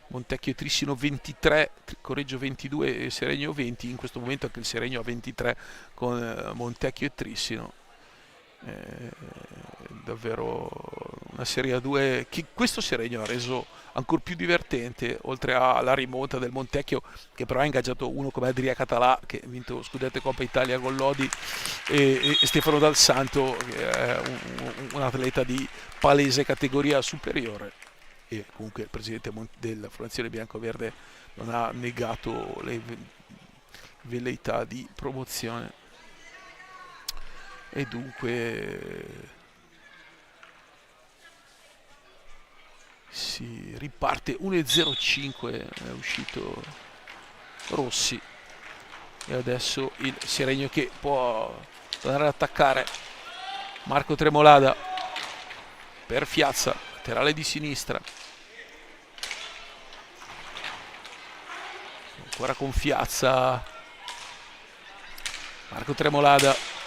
Montecchio e Trissino 23, Correggio 22 e Seregno 20. In questo momento anche il Seregno ha 23 con Montecchio e Trissino. Davvero una Serie A2 che questo Seregno ha reso ancora più divertente, oltre alla rimonta del Montecchio, che però ha ingaggiato uno come Adria Català, che ha vinto Scudetto e Coppa Italia con Lodi, e Stefano Dal Santo, che è un atleta di palese categoria superiore. E comunque il presidente della Fondazione Bianco-Verde non ha negato le velleità di promozione. E dunque si riparte 1-0-5, è uscito Rossi e adesso il Seregno che può tornare ad attaccare. Marco Tremolada per Fiazza, laterale di sinistra, ancora con Fiazza. Marco Tremolada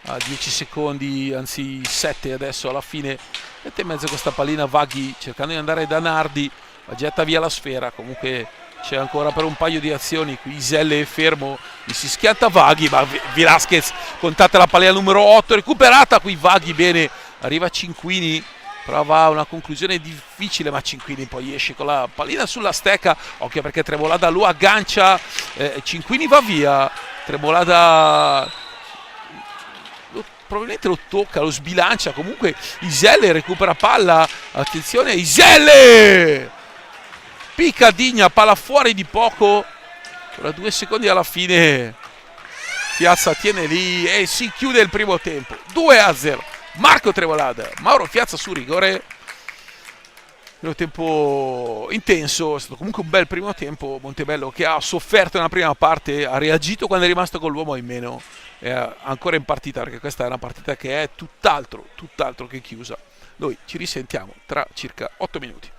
a 10 secondi, anzi 7 adesso alla fine, mette in mezzo questa pallina Vaghi cercando di andare da Nardi, ma getta via la sfera. Comunque c'è ancora per un paio di azioni, qui Iselle è fermo, gli si schianta Vaghi, ma Velasquez contatta la pallina numero 8, recuperata qui Vaghi, bene, arriva Cinquini, prova una conclusione difficile, ma Cinquini poi esce con la pallina sulla stecca. Occhio perché Tremolada lo aggancia, Cinquini va via, Tremolada probabilmente lo tocca, lo sbilancia. Comunque Iselle recupera palla, attenzione Iselle, picca Digna, palla fuori di poco, ora 2 secondi alla fine Fiazza tiene lì e si chiude il primo tempo 2-0. Marco Tremolada, Mauro Fiazza su rigore. Primo tempo intenso, è stato comunque un bel primo tempo. Montebello che ha sofferto nella prima parte, ha reagito quando è rimasto con l'uomo in meno, è ancora in partita, perché questa è una partita che è tutt'altro che chiusa. Noi ci risentiamo tra circa 8 minuti.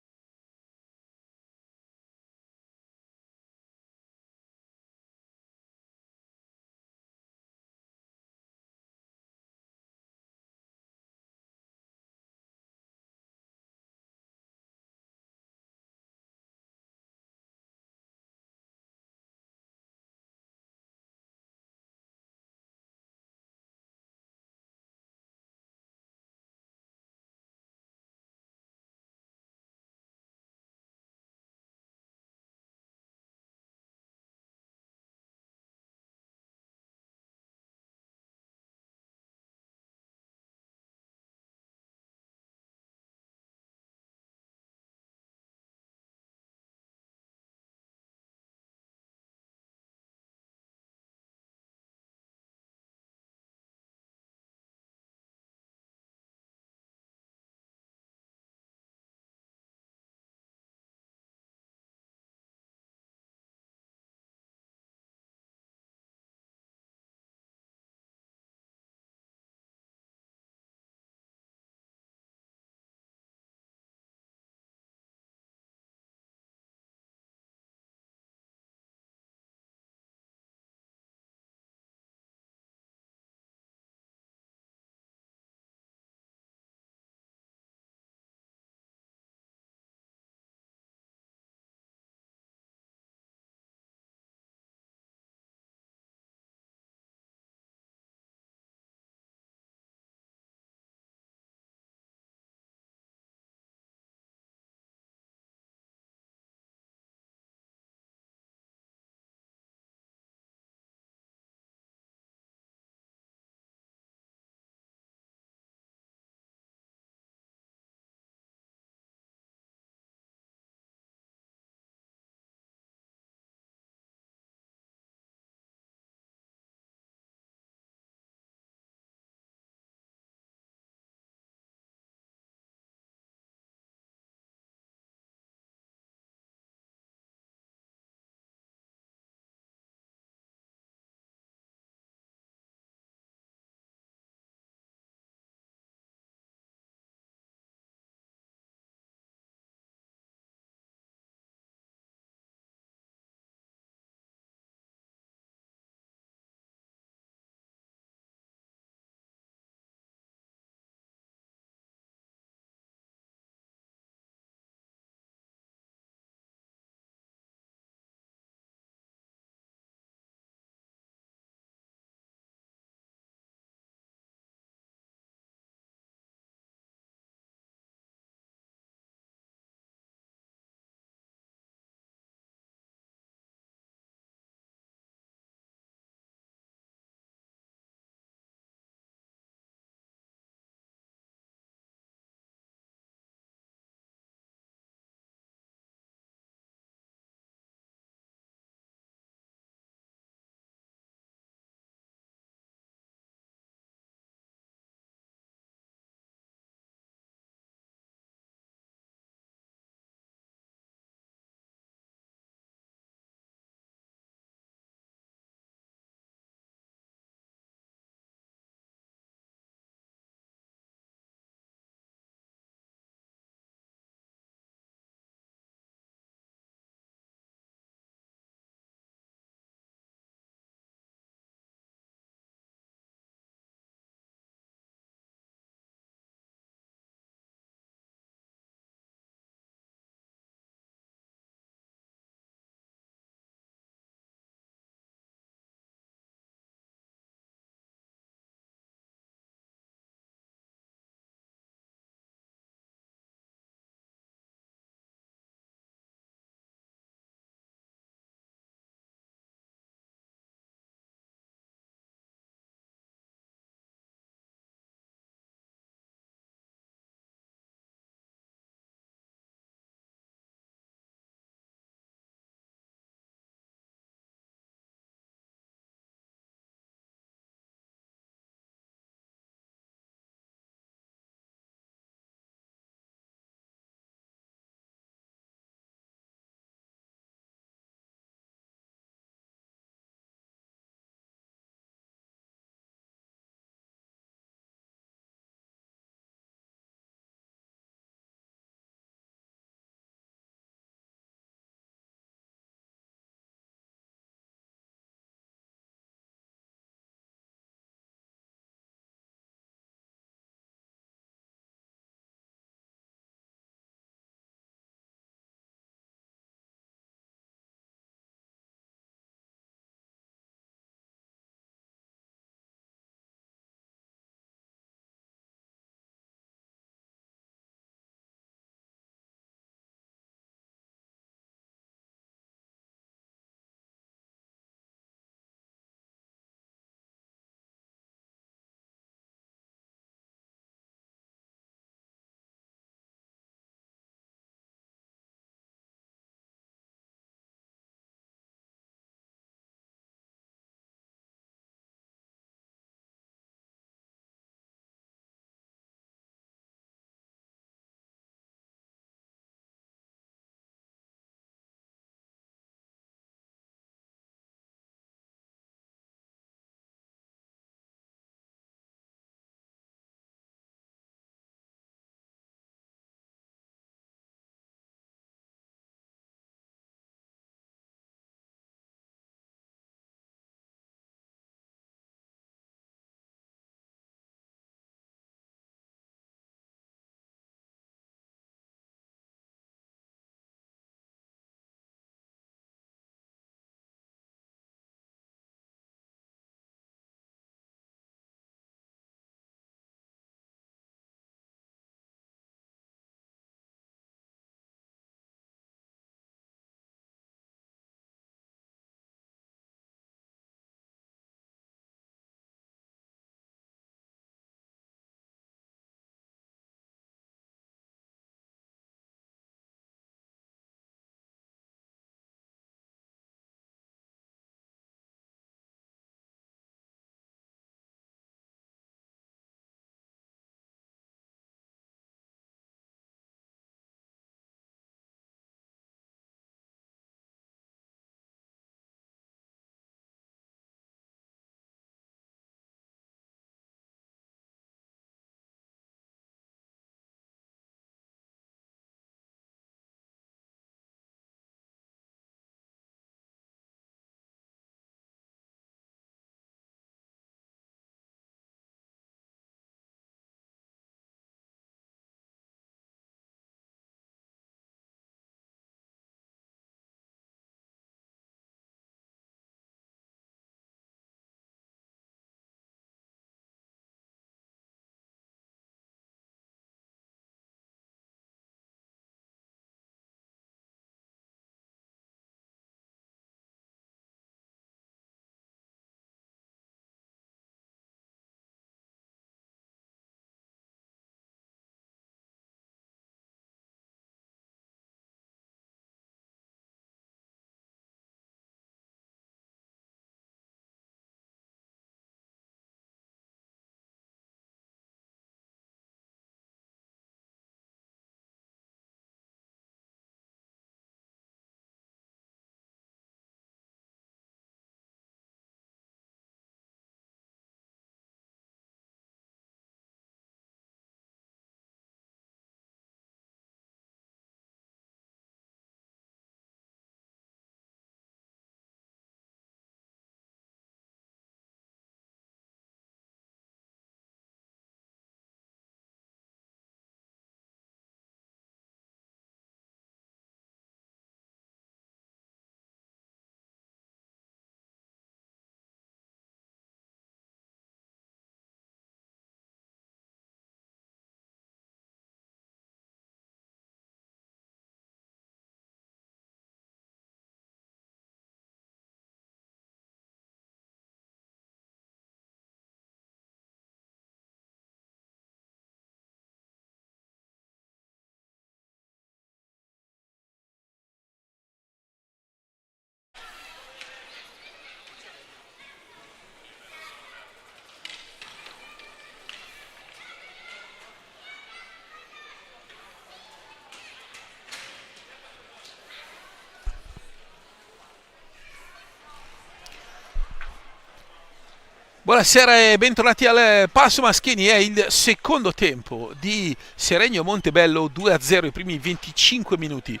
Buonasera e bentornati al Passo Maschini. È il secondo tempo di Seregno Montebello, 2-0 i primi 25 minuti.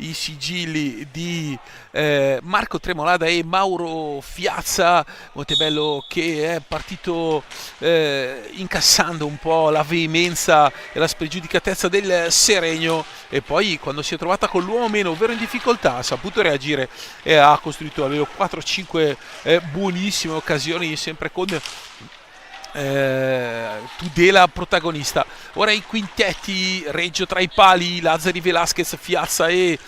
I sigilli di Marco Tremolada e Mauro Fiazza. Montebello che è partito incassando un po' la veemenza e la spregiudicatezza del Seregno, e poi quando si è trovata con l'uomo meno, ovvero in difficoltà, ha saputo reagire e ha costruito almeno 4-5 buonissime occasioni, sempre con Tudela protagonista. Ora i quintetti: Reggio tra i pali, Lazzari, Velasquez, Fiazza e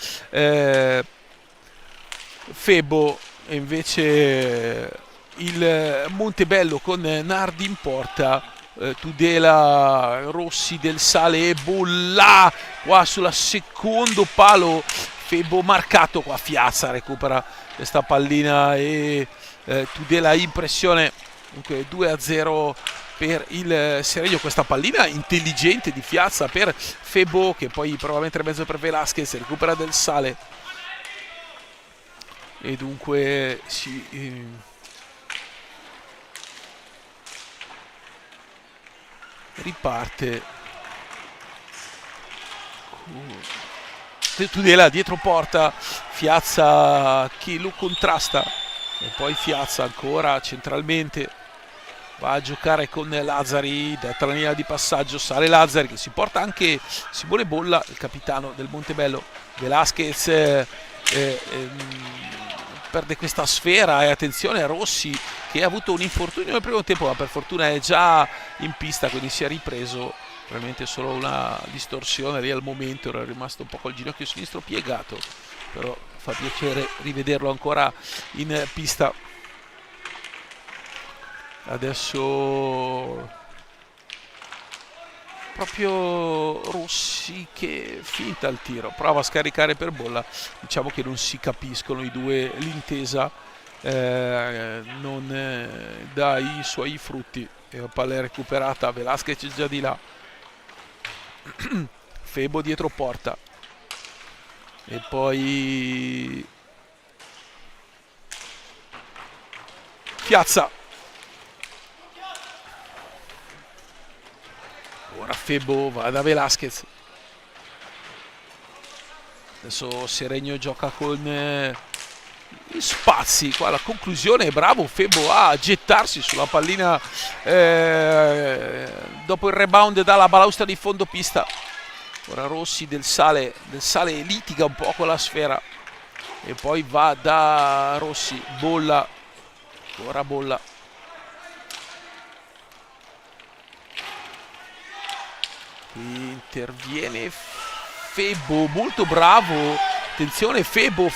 Febo, e invece il Montebello con Nardi in porta, Tudela, Rossi, Del Sale e Bolla qua sulla secondo palo. Febo marcato, qua Fiazza recupera questa pallina e Tudela in pressione. Dunque 2-0 per il Seregno. Questa pallina intelligente di Fiazza per Febo, che poi prova a mettere mezzo per Velasquez, recupera Del Sale e dunque si riparte. Tudela dietro porta, Fiazza che lo contrasta e poi Fiazza ancora centralmente va a giocare con Lazzari, detta la linea di passaggio, sale Lazzari che si porta anche Simone Bolla, il capitano del Montebello. Velasquez perde questa sfera, e attenzione a Rossi che ha avuto un infortunio nel primo tempo, ma per fortuna è già in pista, quindi si è ripreso. Veramente solo una distorsione lì al momento, era rimasto un po' col ginocchio sinistro piegato, però fa piacere rivederlo ancora in pista. Adesso proprio Rossi che finta il tiro, prova a scaricare per Bolla. Diciamo che non si capiscono i due, l'intesa non dà i suoi frutti. E la palla è recuperata, Velasquez già di là. Febo dietro porta e poi Fiazza. Ora Febo va da Velasquez. Adesso Seregno gioca con spazi. Qua la conclusione è bravo Febo a gettarsi sulla pallina dopo il rebound dalla balaustra di fondo pista. Ora Rossi, Del Sale litiga un po' con la sfera e poi va da Rossi, Bolla, ora Bolla. Qui interviene Febo, molto bravo. Attenzione Febo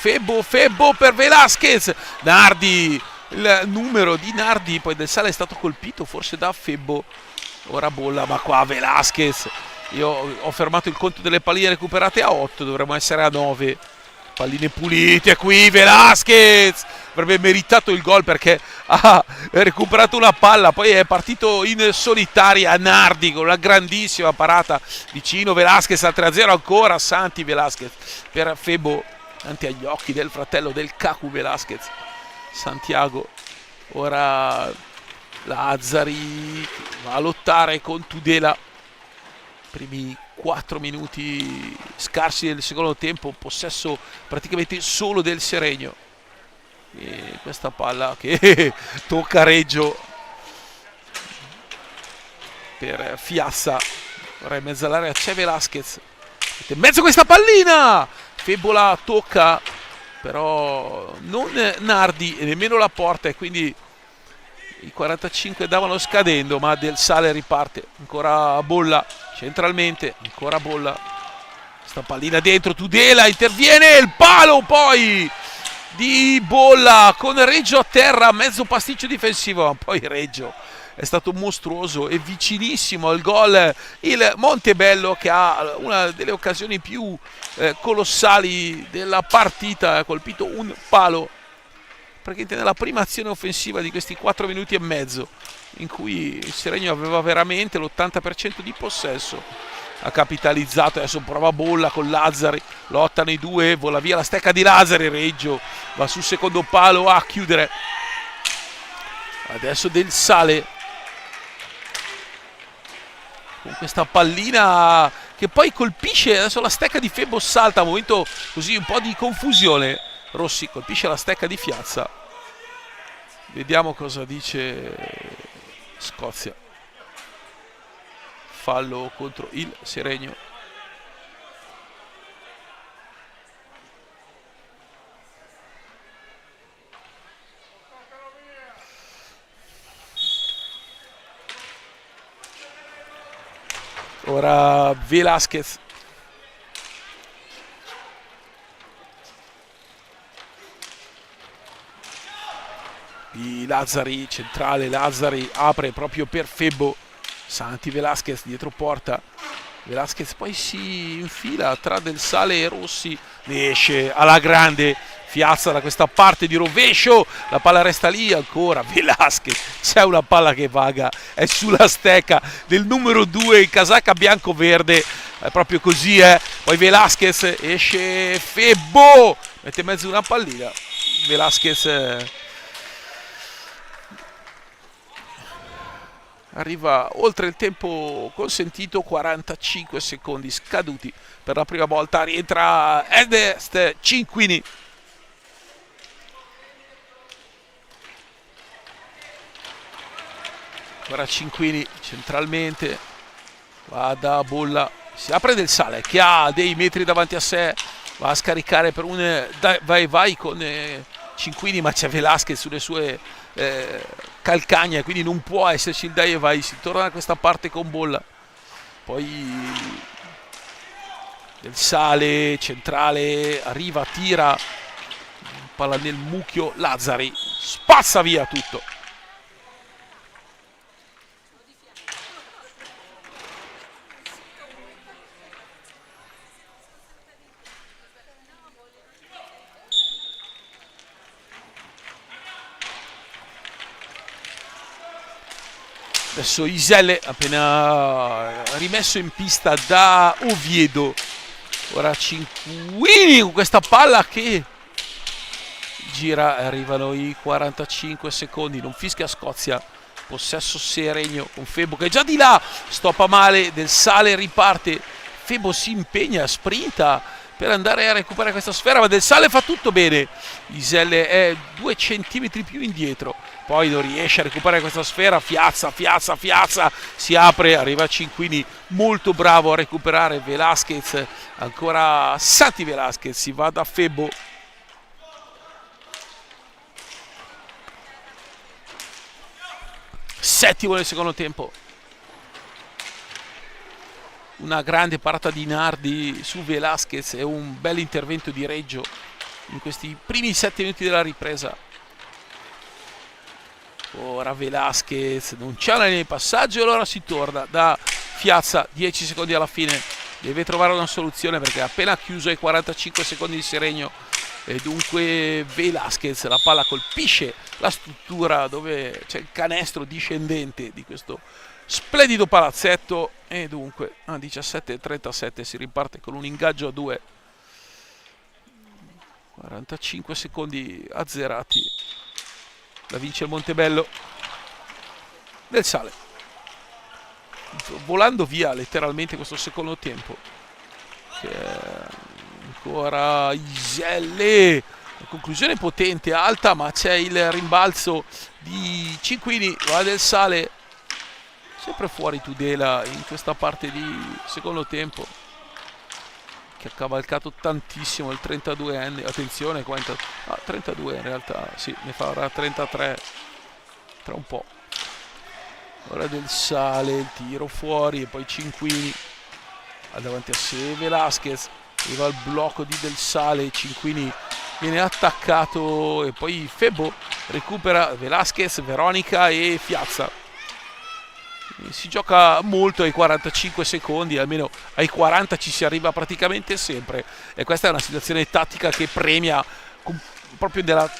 per Velasquez. Nardi, il numero di Nardi, poi Del Sale è stato colpito forse da Febo. Ora Bolla, ma qua Velasquez. Io ho fermato il conto delle palline recuperate a 8, dovremmo essere a 9. Palline pulite qui, Velasquez avrebbe meritato il gol perché ha recuperato una palla, poi è partito in solitaria Nardi con una grandissima parata vicino. Velasquez al 3-0 ancora, Santi Velasquez per Febo davanti agli occhi del fratello del Cacu Velasquez, Santiago. Ora Lazzari va a lottare con Tudela. Primi 4 minuti scarsi del secondo tempo, possesso praticamente solo del Seregno, e questa palla che tocca Reggio per Fiazza. Ora in mezzo all'area c'è Velasquez, in mezzo a questa pallina Febo la tocca, però non Nardi e nemmeno la porta, e quindi i 45 davano scadendo, ma Del Sale riparte. Ancora Bolla centralmente, ancora Bolla, sta pallina dentro, Tudela interviene, il palo poi di Bolla con Reggio a terra, mezzo pasticcio difensivo, ma poi Reggio è stato mostruoso e vicinissimo al gol. Il Montebello che ha una delle occasioni più colossali della partita, ha colpito un palo praticamente nella prima azione offensiva di questi 4 minuti e mezzo, in cui il Seregno aveva veramente l'80% di possesso. Ha capitalizzato, adesso prova Bolla con Lazzari, lottano i due, vola via la stecca di Lazzari, Reggio va sul secondo palo a chiudere. Adesso Del Sale con questa pallina che poi colpisce. Adesso la stecca di Febo salta, momento così un po' di confusione. Rossi colpisce la stecca di Fiazza. Vediamo cosa dice Scozia. Fallo contro il Seregno. Ora Velasquez. Di Lazzari, centrale, Lazzari apre proprio per Febo. Santi Velasquez dietro porta. Velasquez poi si infila tra Del Sale e Rossi. Ne esce alla grande. Fiazza da questa parte di rovescio. La palla resta lì ancora. Velasquez. C'è una palla che vaga. È sulla stecca del numero 2 in casacca bianco-verde. È proprio così, eh. Poi Velasquez esce. Febo mette in mezzo una pallina. Velasquez arriva oltre il tempo consentito, 45 secondi scaduti per la prima volta. Rientra Ernest Cinquini. Ora Cinquini centralmente, va da bolla, si apre Del Sale che ha dei metri davanti a sé, va a scaricare per un vai con Cinquini, ma c'è Velasquez sulle sue calcagna, quindi non può esserci il dai e vai. Si torna da questa parte con bolla, poi Del Sale centrale, arriva, tira, palla nel mucchio, Lazzari spazza via tutto. Adesso Iselle appena rimesso in pista da Oviedo. Ora Cinquini con questa palla che gira, arrivano i 45 secondi, non fischia Scozia. Possesso Seregno con Febo che è già di là, stoppa male, Del Sale riparte, Febo si impegna, sprinta per andare a recuperare questa sfera, ma Del Sale fa tutto bene. Iselle è 2 centimetri più indietro, poi non riesce a recuperare questa sfera. Fiazza, si apre, arriva Cinquini molto bravo a recuperare. Velasquez, ancora Santi Velasquez, si va da Febo. Settimo nel secondo tempo. Una grande parata di Nardi su Velasquez e un bel intervento di Reggio in questi primi 7 minuti della ripresa. Ora Velasquez, non c'è una linea di passaggio e allora si torna da Fiazza, 10 secondi alla fine. Deve trovare una soluzione perché ha appena chiuso ai 45 secondi di Seregno. E dunque Velasquez, la palla colpisce la struttura dove c'è il canestro discendente di questo splendido palazzetto. E dunque a 17:37 si riparte con un ingaggio a 2. 45 secondi azzerati. La vince il Montebello. Del Sale volando via letteralmente questo secondo tempo, che ancora Iselle, conclusione potente, alta, ma c'è il rimbalzo di Cinquini, va Del Sale, sempre fuori Tudela in questa parte di secondo tempo, che ha cavalcato tantissimo il 32enne, attenzione, 32 in realtà, sì, ne farà 33 tra un po'. Ora Del Sale, il tiro fuori e poi Cinquini ha davanti a sé Velasquez, arriva il blocco di Del Sale, Cinquini viene attaccato e poi Febo recupera Velasquez, Veronica e Fiazza. Si gioca molto ai 45 secondi, almeno ai 40 ci si arriva praticamente sempre, e questa è una situazione tattica che premia proprio nella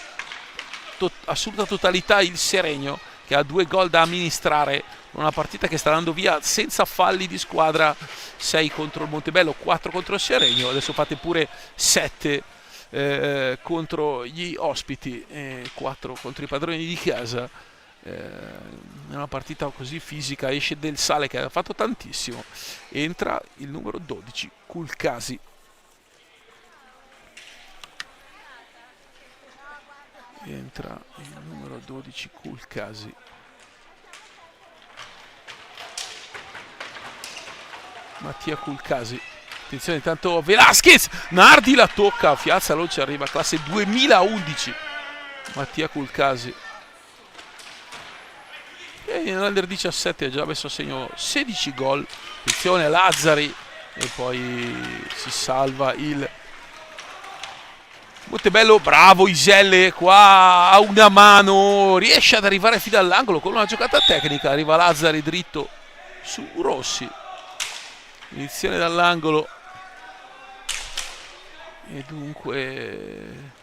assoluta totalità il Seregno, che ha 2 gol da amministrare, una partita che sta andando via senza falli di squadra. 6 contro il Montebello, 4 contro il Seregno, adesso fate pure 7 contro gli ospiti, 4 contro i padroni di casa. in una partita così fisica esce Del Sale che ha fatto tantissimo, entra il numero 12 Kulcasi. Entra il numero 12 Kulcasi. Mattia Kulcasi. Attenzione, intanto Velasquez, Nardi la tocca, Fiazza non ci arriva, classe 2011 Mattia Kulcasi, e nell'Under 17 ha già messo a segno 16 gol. Attenzione a Lazzari, e poi si salva il Montebello. Bravo Iselle, qua a una mano riesce ad arrivare fino all'angolo con una giocata tecnica, arriva Lazzari dritto su Rossi, inizione dall'angolo, e dunque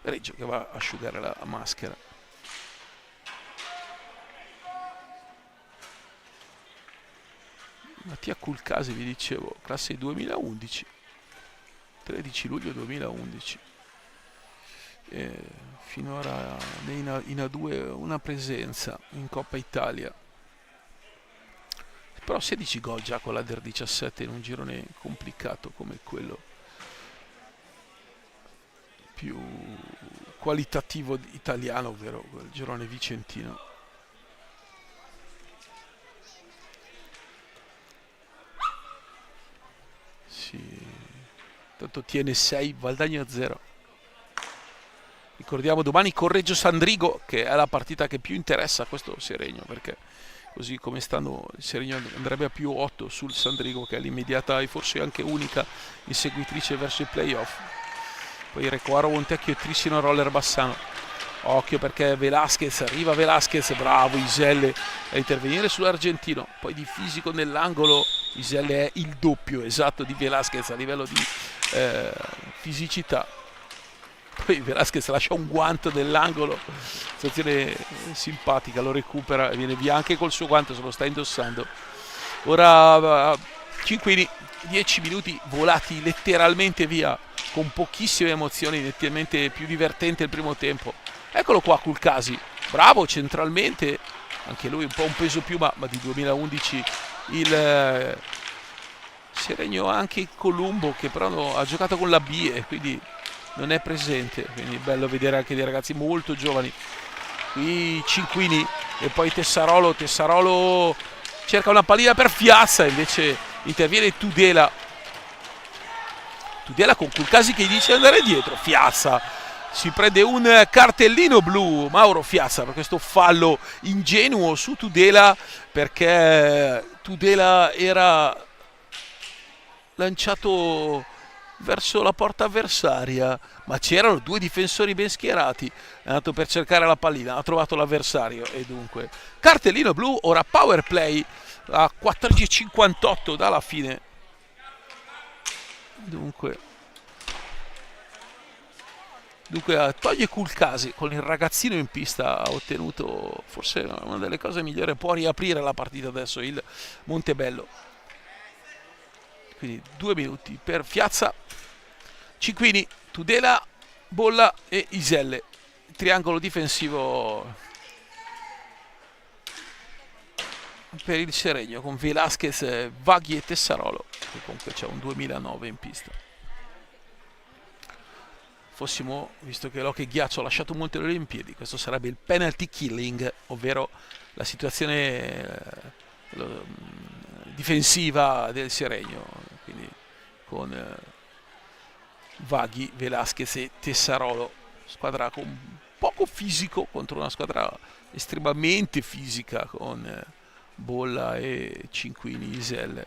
Reggio che va a asciugare la maschera. Mattia Kulcasi, vi dicevo, classe 2011, 13 luglio 2011. Finora in A2 una presenza in Coppa Italia, però 16 gol già con l'Under 17 in un girone complicato come quello più qualitativo italiano, ovvero il girone vicentino. Sì, tanto tiene 6, Valdagno 0. Ricordiamo domani Correggio Sandrigo, che è la partita che più interessa a questo Seregno, perché così come stanno il Seregno andrebbe a più 8 sul Sandrigo, che è l'immediata e forse anche unica inseguitrice verso i playoff. Poi Recoaro Montecchio e Trissino Roller Bassano. Occhio perché Velasquez, arriva Velasquez, bravo Iselle a intervenire sull'argentino. Poi di fisico nell'angolo, Iselle è il doppio esatto di Velasquez a livello di fisicità. Poi Velasquez lascia un guanto nell'angolo, situazione simpatica, lo recupera e viene via anche col suo guanto, se lo sta indossando. Ora Cinquini, 10 minuti volati letteralmente via, con pochissime emozioni, nettamente più divertente il primo tempo. Eccolo qua Kulcasi, bravo centralmente, anche lui un po' un peso più, ma di 2011 il Seregno, anche Colombo che però ha giocato con la B e quindi non è presente, quindi è bello vedere anche dei ragazzi molto giovani. Qui Cinquini e poi Tessarolo cerca una pallina per Fiazza, invece interviene Tudela con Kulcasi che gli dice di andare dietro. Fiazza si prende un cartellino blu, Mauro Fiazza, per questo fallo ingenuo su Tudela, perché Tudela era lanciato verso la porta avversaria, ma c'erano due difensori ben schierati, è andato per cercare la pallina, ha trovato l'avversario e dunque cartellino blu. Ora power play a 14:58 dalla fine, dunque toglie Kulcasi con il ragazzino in pista, ha ottenuto forse una delle cose migliori, può riaprire la partita adesso il Montebello. Quindi 2 minuti per Fiazza, Cinquini, Tudela, Bolla e Iselle, triangolo difensivo per il Seregno con Velasquez, Vaghi e Tessarolo, che comunque c'è un 2009 in pista. Fossimo, visto che l'Hockey Ghiaccio ha lasciato un Montebello in piedi, questo sarebbe il penalty killing, ovvero la situazione difensiva del Seregno, quindi con Vaghi, Velasquez e Tessarolo, squadra con poco fisico contro una squadra estremamente fisica con Bolla e Cinquini, Iselle.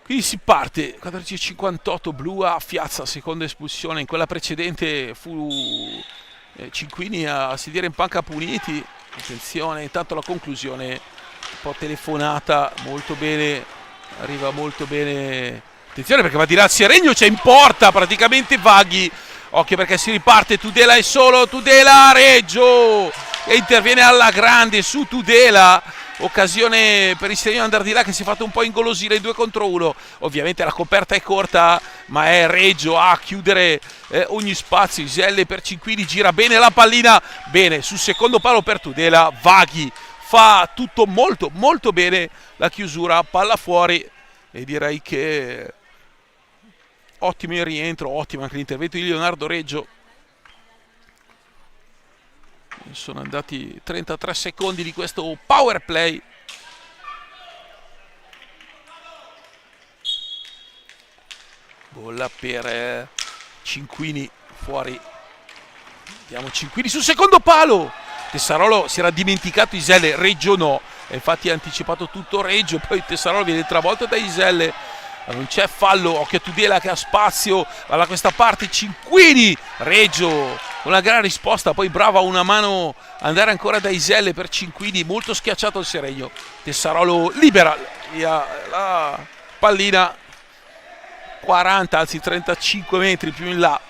Quindi si parte 14:58, blu a Fiazza, seconda espulsione. In quella precedente fu Cinquini a sedere in panca puniti. Attenzione, intanto la conclusione un po' telefonata, molto bene, arriva molto bene. Attenzione perché va di là il Seregno, c'è in porta praticamente Vaghi. Occhio perché si riparte, Tudela è solo, Tudela Reggio e interviene alla grande su Tudela. occasione per il Serenio andare di là, che si è fatto un po' ingolosire 2 contro 1. Ovviamente la coperta è corta, ma è Reggio a chiudere ogni spazio. Iselle per Cinquini, gira bene la pallina, bene sul secondo palo per Tudela. Vaghi fa tutto molto molto bene, la chiusura, palla fuori, e direi che ottimo il rientro, ottimo anche l'intervento di Leonardo Reggio. Sono andati 33 secondi di questo power play. Bolla per Cinquini, fuori. Vediamo Cinquini sul secondo palo. Tessarolo si era dimenticato Iselle, Reggio no, e infatti ha anticipato tutto Reggio, poi Tessarolo viene travolto da Iselle. Non c'è fallo, occhio a Tudela che ha spazio, va da questa parte Cinquini, Reggio una gran risposta, poi brava una mano andare ancora da Iselle per Cinquini, molto schiacciato il Seregno. Tessarolo libera la pallina 40, anzi 35 metri più in là,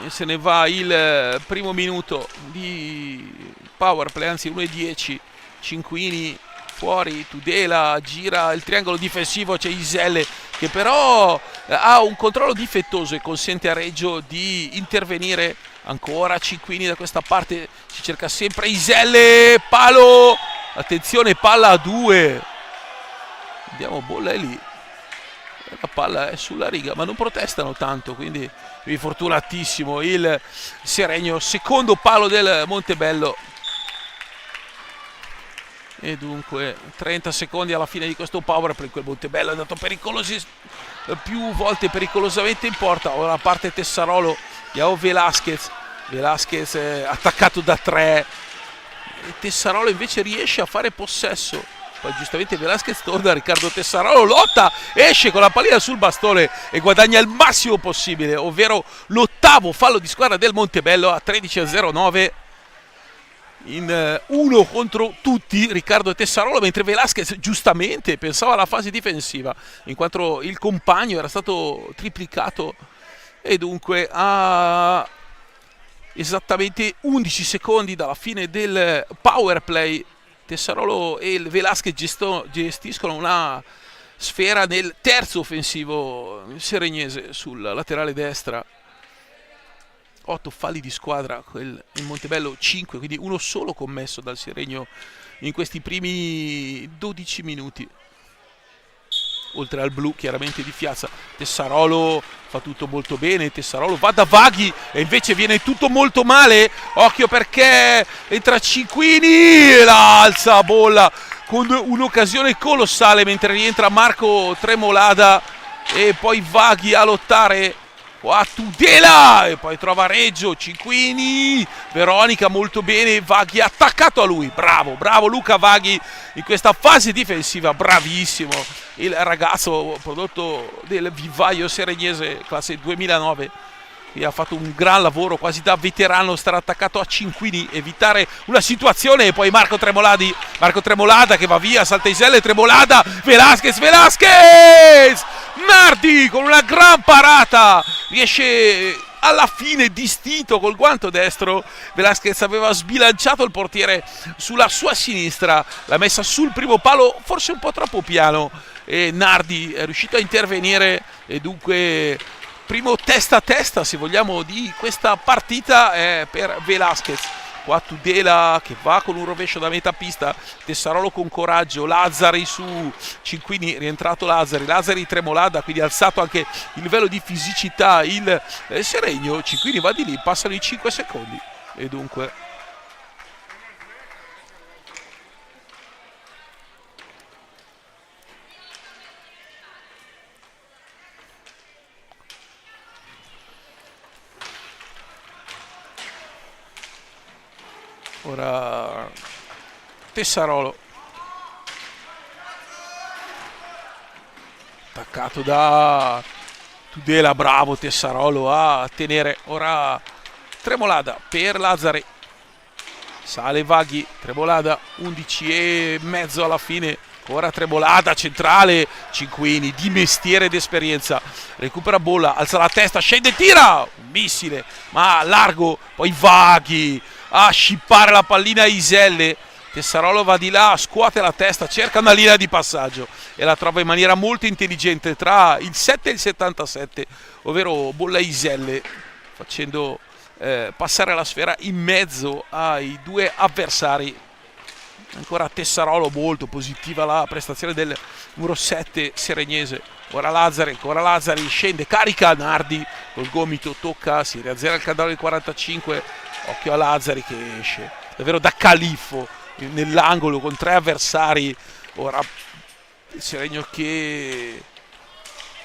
e se ne va il primo minuto di power play, anzi 1:10. Cinquini fuori, Tudela gira il triangolo difensivo, c'è Iselle che però ha un controllo difettoso e consente a Reggio di intervenire. Ancora Cinquini da questa parte, si cerca sempre Iselle, palo, attenzione, palla a 2. Andiamo, bolla è lì, la palla è sulla riga, ma non protestano tanto, quindi fortunatissimo il Seregno. Secondo palo del Montebello. E dunque 30 secondi alla fine di questo power play. Quel Montebello è andato più volte pericolosamente in porta. Ora parte Tessarolo, Yao Velasquez attaccato da 3, e Tessarolo invece riesce a fare possesso. Poi giustamente Velasquez torna, Riccardo Tessarolo lotta, esce con la pallina sul bastone e guadagna il massimo possibile, ovvero l'8º fallo di squadra del Montebello a 13:09. In 1 contro tutti Riccardo Tessarolo, mentre Velasquez giustamente pensava alla fase difensiva in quanto il compagno era stato triplicato. E dunque a esattamente 11 secondi dalla fine del power play, Tessarolo e il Velasquez gestiscono una sfera nel terzo offensivo seregnese sul laterale destra. 8 falli di squadra, il Montebello 5, quindi uno solo commesso dal Seregno in questi primi 12 minuti. Oltre al blu chiaramente di Piazza. Tessarolo fa tutto molto bene, Tessarolo va da Vaghi e invece viene tutto molto male. Occhio perché entra Cinquini, la alza a bolla con un'occasione colossale, mentre rientra Marco Tremolada e poi Vaghi a lottare. Qua Tudela e poi trova Reggio, Cinquini, Veronica molto bene, Vaghi attaccato a lui, bravo Luca Vaghi in questa fase difensiva, bravissimo il ragazzo prodotto del vivaio seregnese classe 2009, che ha fatto un gran lavoro quasi da veterano, stare attaccato a Cinquini, evitare una situazione, e poi Marco Tremolada che va via, salta Iselle, Tremolada, Velasquez, Nardi con una gran parata riesce alla fine, distinto col guanto destro. Velasquez aveva sbilanciato il portiere sulla sua sinistra, l'ha messa sul primo palo forse un po' troppo piano, e Nardi è riuscito a intervenire, e dunque primo testa a testa, se vogliamo, di questa partita è per Velasquez. Qua Tudela che va con un rovescio da metà pista, Tessarolo con coraggio, Lazzari su Cinquini, rientrato Lazzari Tremolada, quindi alzato anche il livello di fisicità il Seregno. Cinquini va di lì, passano i 5 secondi e dunque ora Tessarolo attaccato da Tudela, bravo Tessarolo a tenere. Ora Tremolada per Lazzari, sale Vaghi, Tremolada 11,5 alla fine. Ora Tremolada centrale, Cinquini di mestiere ed esperienza, recupera bolla, alza la testa, scende, tira, un missile ma largo, poi Vaghi a scippare la pallina a Iselle, Tessarolo va di là, scuote la testa, cerca una linea di passaggio e la trova in maniera molto intelligente tra il 7 e il 77, ovvero Bolla Iselle, facendo passare la sfera in mezzo ai due avversari. Ancora Tessarolo, molto positiva la prestazione del numero 7 seregnese. Ora Lazzari, ancora Lazzari, scende, carica Nardi col gomito, tocca, si riazzera il candelo del 45. Occhio a Lazzari che esce davvero da califfo nell'angolo con tre avversari. Ora il Seregno che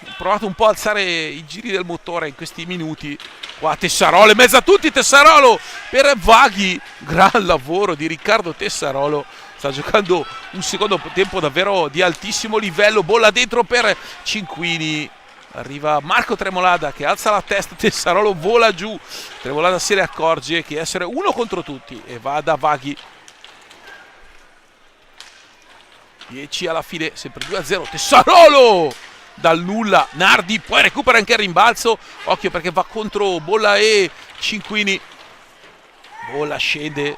ha provato un po' a alzare i giri del motore in questi minuti. Qua Tessarolo, in mezzo a tutti Tessarolo per Vaghi, gran lavoro di Riccardo Tessarolo, sta giocando un secondo tempo davvero di altissimo livello. Bolla dentro per Cinquini, arriva Marco Tremolada che alza la testa, Tessarolo vola giù, Tremolada se ne accorge che essere uno contro tutti e va da Vaghi. 10 alla fine, sempre 2-0, Tessarolo dal nulla, Nardi poi recupera anche il rimbalzo, occhio perché va contro Bolla e Cinquini. Bolla scende,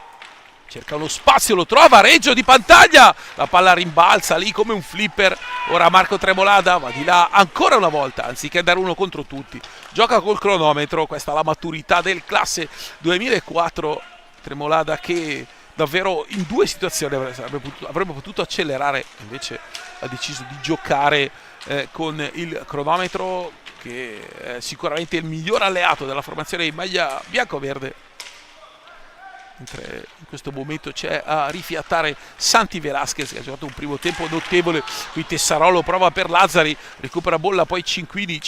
cerca uno spazio, lo trova, Reggio di Pantaglia, la palla rimbalza lì come un flipper. Ora Marco Tremolada va di là ancora una volta, anziché andare uno contro tutti, gioca col cronometro. Questa è la maturità del classe 2004. Tremolada che davvero in due situazioni avrebbe potuto accelerare, invece ha deciso di giocare con il cronometro, che è sicuramente il miglior alleato della formazione in maglia bianco-verde. Mentre in questo momento c'è a rifiatare Santi Velasquez, che ha giocato un primo tempo notevole. Qui Tessarolo prova per Lazzari, recupera Bolla, poi Cinquini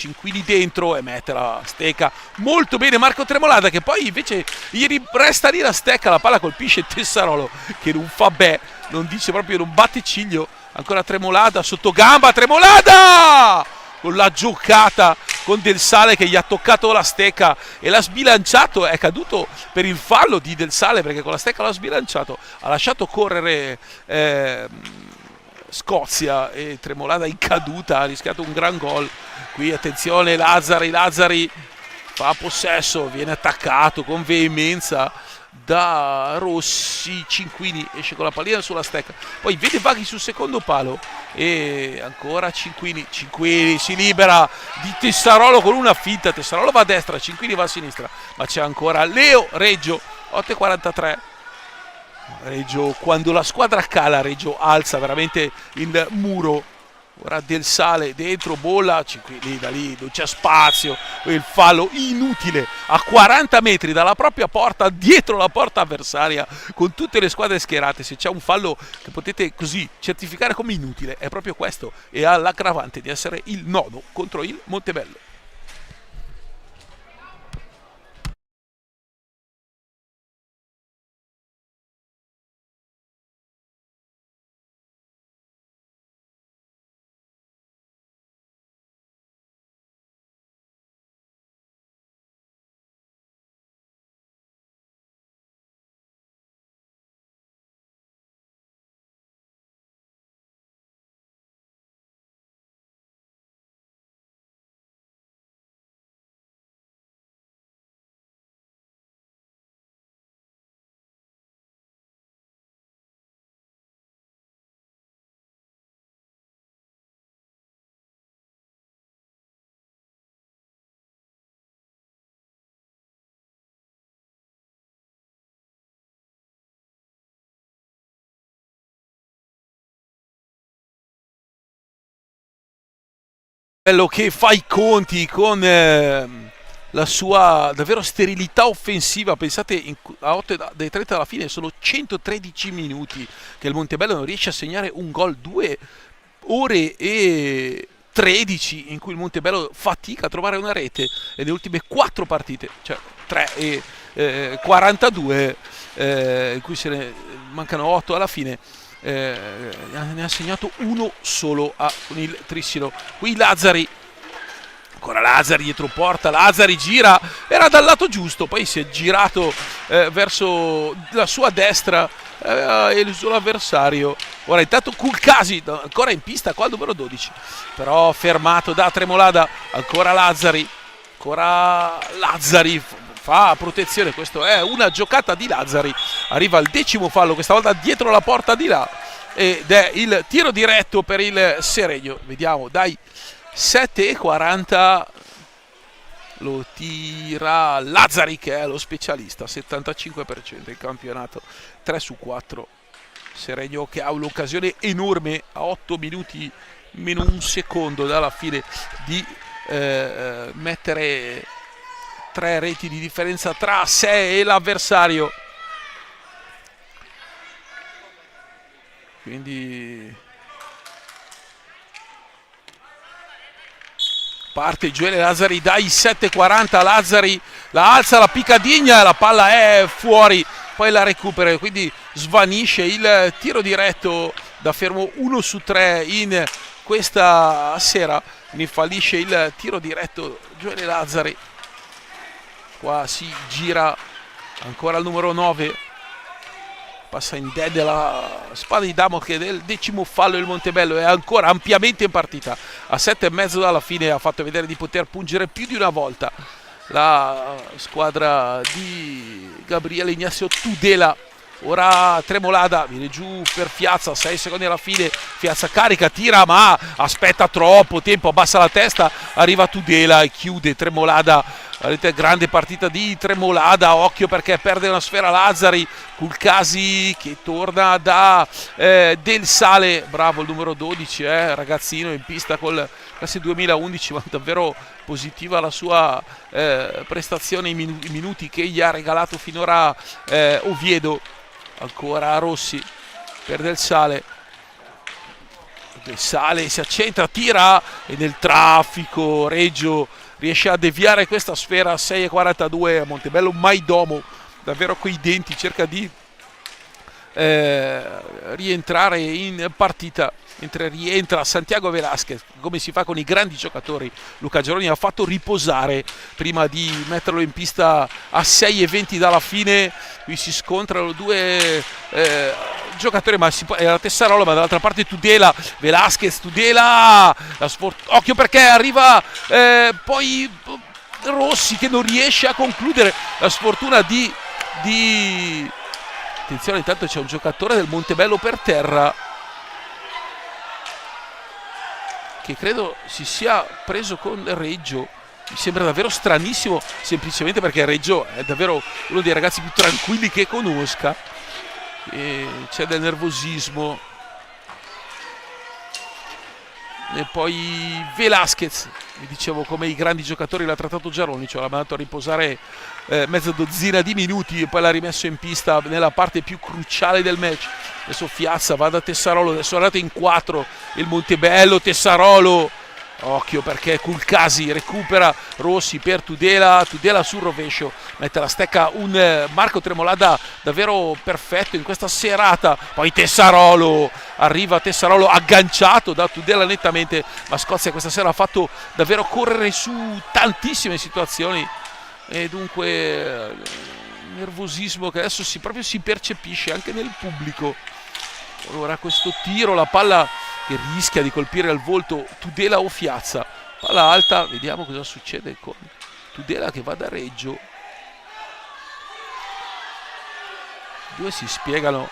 dentro e mette la stecca molto bene Marco Tremolada, che poi invece gli resta lì la stecca, la palla colpisce Tessarolo che non fa beh, non dice proprio, non batte ciglio. Ancora Tremolada sotto gamba, Tremolada con la giocata con Del Sale che gli ha toccato la stecca e l'ha sbilanciato. È caduto per il fallo di Del Sale perché con la stecca l'ha sbilanciato, ha lasciato correre Scozia e Tremolada in caduta ha rischiato un gran gol. Qui attenzione Lazzari fa possesso, viene attaccato con veemenza da Rossi. Cinquini esce con la pallina sulla stecca, poi vede Vaghi sul secondo palo e ancora Cinquini si libera di Tessarolo con una finta. Tessarolo va a destra, Cinquini va a sinistra, ma c'è ancora Leo Reggio. 8:43. Reggio, quando la squadra cala, Reggio alza veramente il muro. Ora Del Sale dentro, Bolla, Cinquini da lì non c'è spazio, il fallo inutile a 40 metri dalla propria porta, dietro la porta avversaria, con tutte le squadre schierate. Se c'è un fallo che potete così certificare come inutile è proprio questo, e ha l'aggravante di essere il nono contro il Montebello. Bello che fa i conti con la sua davvero sterilità offensiva. Pensate, a 8 dai 30 alla fine sono 113 minuti che il Montebello non riesce a segnare un gol. 2 ore e 13 in cui il Montebello fatica a trovare una rete, e nelle ultime 4 partite, cioè 3 e 42, in cui se ne mancano 8 alla fine, ne ha segnato uno solo con il Trissino. Qui Lazzari, ancora Lazzari dietro porta, Lazzari gira, era dal lato giusto, poi si è girato verso la sua destra, aveva eluso l'avversario. Ora intanto Culcasi ancora in pista qua, il numero 12, però fermato da Tremolada. Ancora Lazzari fa protezione. Questo è una giocata di Lazzari, arriva al 10° fallo, questa volta dietro la porta di là, ed è il tiro diretto per il Seregno. Vediamo, dai 7,40 lo tira Lazzari, che è lo specialista, 75% in campionato, 3 su 4. Seregno che ha un'occasione enorme a 8 minuti meno un secondo dalla fine di mettere 3 reti di differenza tra sé e l'avversario. Quindi parte Gioele Lazzari dai 7,40. Lazzari la alza, la piccadigna, la palla è fuori, poi la recupera, quindi svanisce il tiro diretto da fermo 1 su 3 in questa sera. Ne fallisce il tiro diretto Gioele Lazzari. Qua si gira ancora il numero 9, passa in dead la spada di Damocle del 10° fallo. Il Montebello è ancora ampiamente in partita, a 7,5 dalla fine. Ha fatto vedere di poter pungere più di una volta la squadra di Gabriele Ignacio Tudela. Ora Tremolada viene giù per Fiazza, 6 secondi alla fine. Fiazza carica, tira, ma aspetta troppo tempo, abbassa la testa, arriva Tudela e chiude. Tremolada, vedete, grande partita di Tremolada, occhio perché perde una sfera Lazzari. Culcasi che torna da Del Sale, bravo il numero 12, ragazzino in pista col classe 2011, ma davvero positiva la sua prestazione, i minuti che gli ha regalato finora Oviedo. Ancora Rossi per Del Sale. Del Sale si accentra, tira e nel traffico Reggio riesce a deviare questa sfera. 6,42 a Montebello. Maidomo davvero coi denti cerca di rientrare in partita, mentre rientra Santiago Velasquez, come si fa con i grandi giocatori. Luca Geroni ha fatto riposare prima di metterlo in pista a 6,20 dalla fine. Qui si scontrano due giocatori, ma è la Tessarola, ma dall'altra parte Tudela. Velasquez, Tudela, occhio perché arriva poi Rossi che non riesce a concludere. La sfortuna di attenzione, intanto c'è un giocatore del Montebello per terra che credo si sia preso con Reggio. Mi sembra davvero stranissimo, semplicemente perché Reggio è davvero uno dei ragazzi più tranquilli che conosca, e c'è del nervosismo. E poi Velasquez, vi dicevo, come i grandi giocatori l'ha trattato Giaroni, cioè l'ha mandato a riposare mezza dozzina di minuti e poi l'ha rimesso in pista nella parte più cruciale del match. Adesso Fiazza va da Tessarolo, adesso è andato in 4 il Montebello. Tessarolo, occhio perché Culcasi recupera. Rossi per Tudela, Tudela sul rovescio, mette la stecca un Marco Tremolada davvero perfetto in questa serata. Poi Tessarolo, arriva Tessarolo agganciato da Tudela nettamente, ma Scozia questa sera ha fatto davvero correre su tantissime situazioni, e dunque nervosismo che adesso proprio si percepisce anche nel pubblico. Allora questo tiro, la palla che rischia di colpire al volto Tudela o Fiazza, palla alta, vediamo cosa succede con Tudela che va da Reggio. Due si spiegano,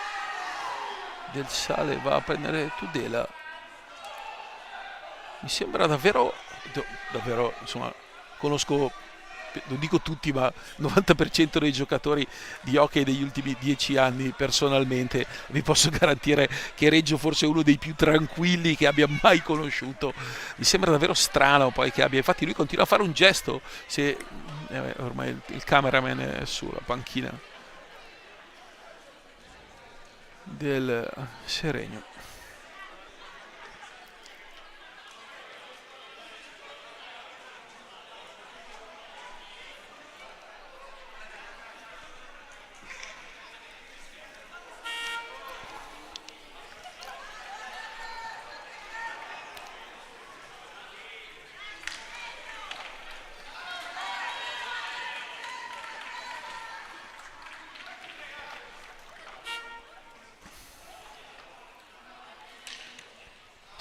Del Sale va a prendere Tudela. Mi sembra davvero, insomma, conosco, non dico tutti, ma il 90% dei giocatori di hockey degli ultimi 10 anni personalmente. Vi posso garantire che Reggio forse è uno dei più tranquilli che abbia mai conosciuto. Mi sembra davvero strano poi che abbia, infatti lui continua a fare un gesto, se ormai il cameraman è sulla panchina del Seregno.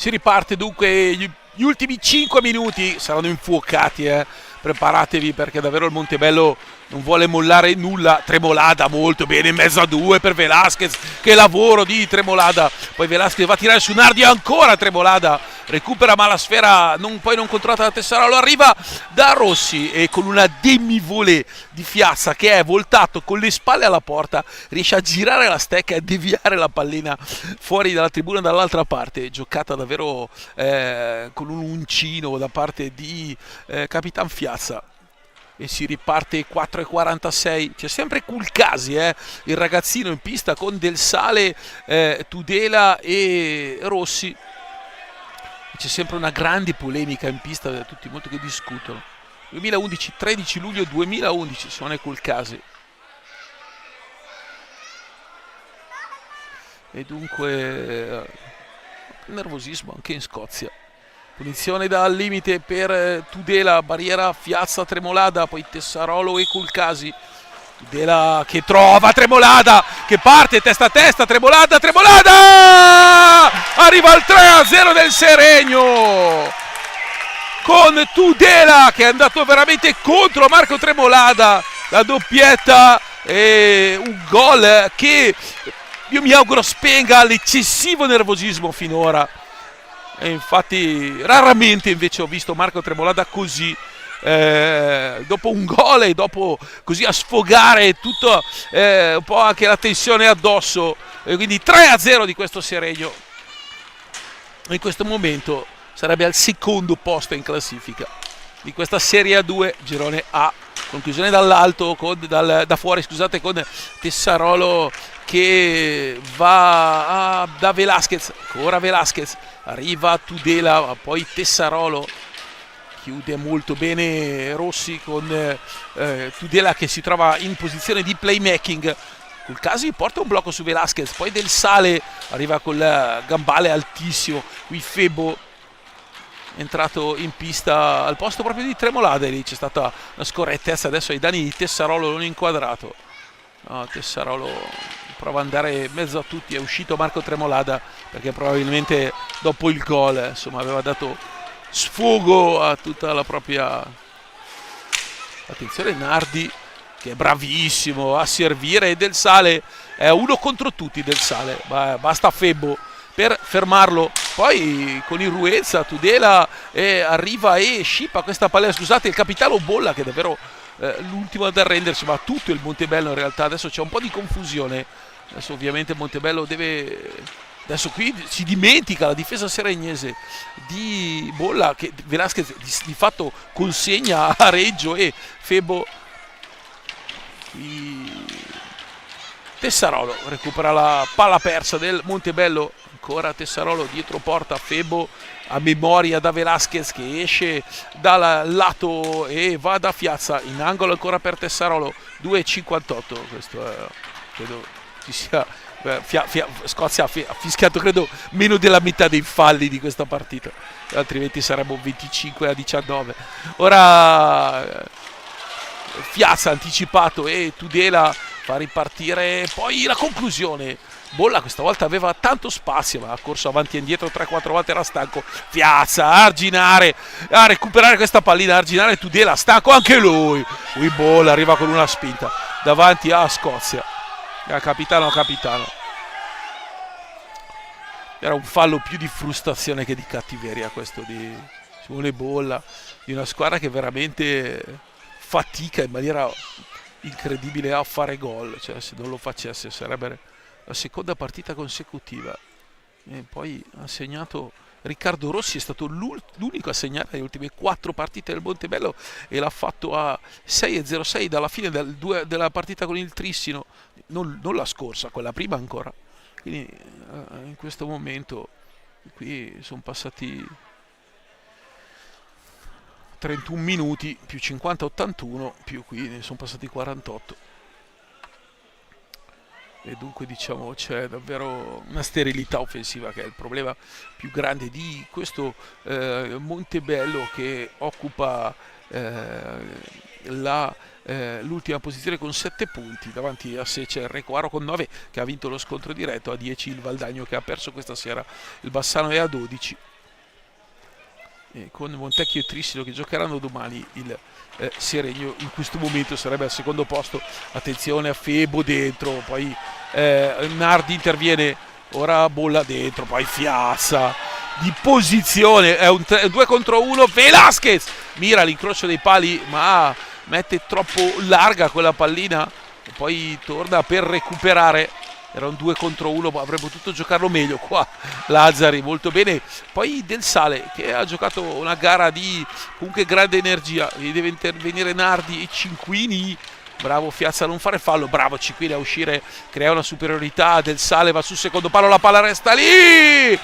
Si riparte dunque, gli ultimi 5 minuti saranno infuocati preparatevi perché davvero il Montebello non vuole mollare nulla. Tremolada molto bene in mezzo a due per Velasquez, che lavoro di Tremolada, poi Velasquez va a tirare su Nardi, ancora Tremolada recupera ma la sfera poi non controllata da Tessarolo, arriva da Rossi e con una demi-volée di Fiazza che è voltato con le spalle alla porta riesce a girare la stecca e a deviare la pallina fuori dalla tribuna dall'altra parte. Giocata davvero con un uncino da parte di Capitan Fiazza. E si riparte 4:46. C'è sempre Culcasi, il ragazzino in pista con Del Sale, Tudela e Rossi. C'è sempre una grande polemica in pista, tutti molto che discutono. 2011, 13 luglio 2011, suona Culcasi. E dunque nervosismo anche in Scozia. Punizione dal limite per Tudela, barriera Fiazza, Tremolada, poi Tessarolo e Culcasi. Tudela che trova Tremolada, che parte testa a testa, Tremolada, arriva al 3-0 del Seregno con Tudela che è andato veramente contro Marco Tremolada, la doppietta e un gol che io mi auguro spenga l'eccessivo nervosismo finora. E infatti raramente invece ho visto Marco Tremolada così, dopo un gol e dopo così a sfogare tutto un po' anche la tensione addosso, e quindi 3-0 di questo Seregno. In questo momento sarebbe al secondo posto in classifica di questa Serie A2 girone A. Conclusione dall'alto, da fuori scusate, con Tessarolo che va da Velasquez, ancora Velasquez, arriva Tudela, poi Tessarolo, chiude molto bene Rossi con Tudela che si trova in posizione di playmaking. Culcasi porta un blocco su Velasquez, poi Del Sale arriva col gambale altissimo, qui Febo entrato in pista al posto proprio di Tremolada e lì c'è stata una scorrettezza adesso ai danni di Tessarolo non inquadrato. No, Tessarolo prova ad andare in mezzo a tutti, è uscito Marco Tremolada perché probabilmente dopo il gol insomma aveva dato sfogo a tutta la propria attenzione. Nardi che è bravissimo a servire, e Del Sale è uno contro tutti. Del Sale, basta Febo per fermarlo, poi con irruenza Tudela arriva e scippa questa palla. Scusate, il capitano Bolla che è davvero l'ultimo ad arrendersi, ma tutto il Montebello in realtà adesso c'è un po' di confusione. Adesso ovviamente Montebello adesso qui si dimentica la difesa seregnese di Bolla, che Velasquez di fatto consegna a Reggio, e Febo Tessarolo recupera la palla persa del Montebello. Ancora Tessarolo dietro porta, Febo a memoria da Velasquez che esce dal lato e va da Fiazza in angolo ancora per Tessarolo. 2:58, questo credo ci sia Scozia ha fischiato credo meno della metà dei falli di questa partita, altrimenti sarebbe 25-19. Ora Fiazza anticipato e Tudela fa ripartire poi la conclusione. Bolla questa volta aveva tanto spazio ma ha corso avanti e indietro 3-4 volte, era stanco. Fiazza a arginare, a recuperare questa pallina, arginare Tudela, stanco anche lui. Bolla arriva con una spinta davanti a Scozia, capitano. Era un fallo più di frustrazione che di cattiveria questo di Simone Bolla, di una squadra che veramente fatica in maniera incredibile a fare gol, cioè se non lo facesse sarebbe la seconda partita consecutiva. E poi ha segnato Riccardo Rossi, è stato l'unico a segnare le ultime 4 partite del Montebello e l'ha fatto a 6:06 dalla fine della partita con il Trissino, non la scorsa, quella prima ancora. Quindi in questo momento qui sono passati 31 minuti più 50-81 più qui ne sono passati 48, e dunque diciamo c'è davvero una sterilità offensiva che è il problema più grande di questo Montebello, che occupa l'ultima posizione con 7 punti. Davanti a sé c'è il Recoaro con 9 che ha vinto lo scontro diretto, a 10 il Valdagno che ha perso questa sera, il Bassano è a 12. con Montecchio e Trissilo che giocheranno domani. Il Seregno in questo momento sarebbe al secondo posto. Attenzione a Febo dentro, poi Nardi interviene, ora bolla dentro, poi Fiazza di posizione, è un 2 contro 1. Velasquez mira l'incrocio dei pali ma mette troppo larga quella pallina e poi torna per recuperare. Era un 2 contro 1, ma avrebbe potuto giocarlo meglio qua Lazzari, molto bene. Poi Del Sale che ha giocato una gara di comunque grande energia, deve intervenire Nardi e Cinquini. Bravo Fiazza a non fare fallo, bravo Cinquini a uscire, crea una superiorità. Del Sale va sul secondo palo, la palla resta lì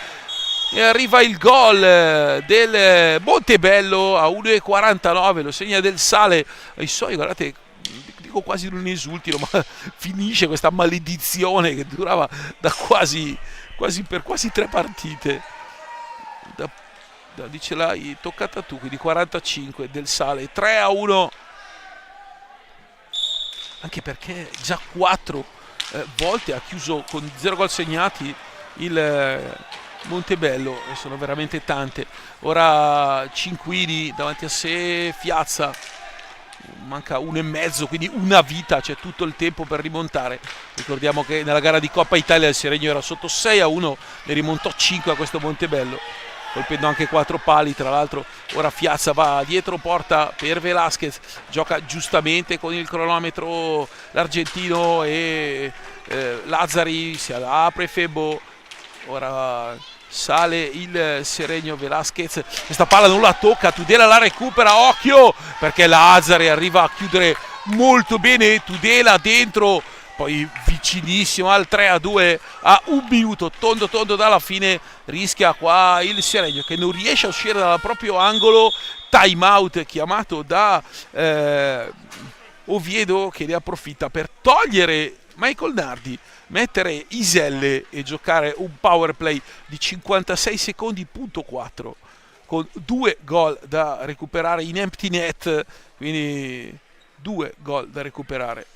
e arriva il gol del Montebello a 1,49, lo segna Del Sale ai suoi, guardate, dico quasi non esultino, ma finisce questa maledizione che durava da quasi 3 partite. Dice l'hai toccata tu, quindi 45. Del Sale 3-1, anche perché già 4 volte ha chiuso con 0 gol segnati il Montebello, e sono veramente tante. Ora Cinquini davanti a sé, Fiazza, manca 1,5, quindi una vita, c'è tutto il tempo per rimontare. Ricordiamo che nella gara di Coppa Italia il Seregno era sotto 6-1, ne rimontò 5 a questo Montebello, colpendo anche 4 pali. Tra l'altro ora Fiazza va dietro porta per Velasquez, gioca giustamente con il cronometro l'argentino e Lazzari, si apre Febo, ora sale il Seregno. Velasquez questa palla non la tocca, Tudela la recupera, occhio perché Lazzari arriva a chiudere molto bene. Tudela dentro, poi vicinissimo al 3-2 a 1 minuto tondo dalla fine. Rischia qua il Seregno che non riesce a uscire dal proprio angolo, time out chiamato da Oviedo, che ne approfitta per togliere Michael Nardi, mettere Iselle e giocare un power play di 56 secondi.4 con 2 gol da recuperare in empty net, quindi 2 gol da recuperare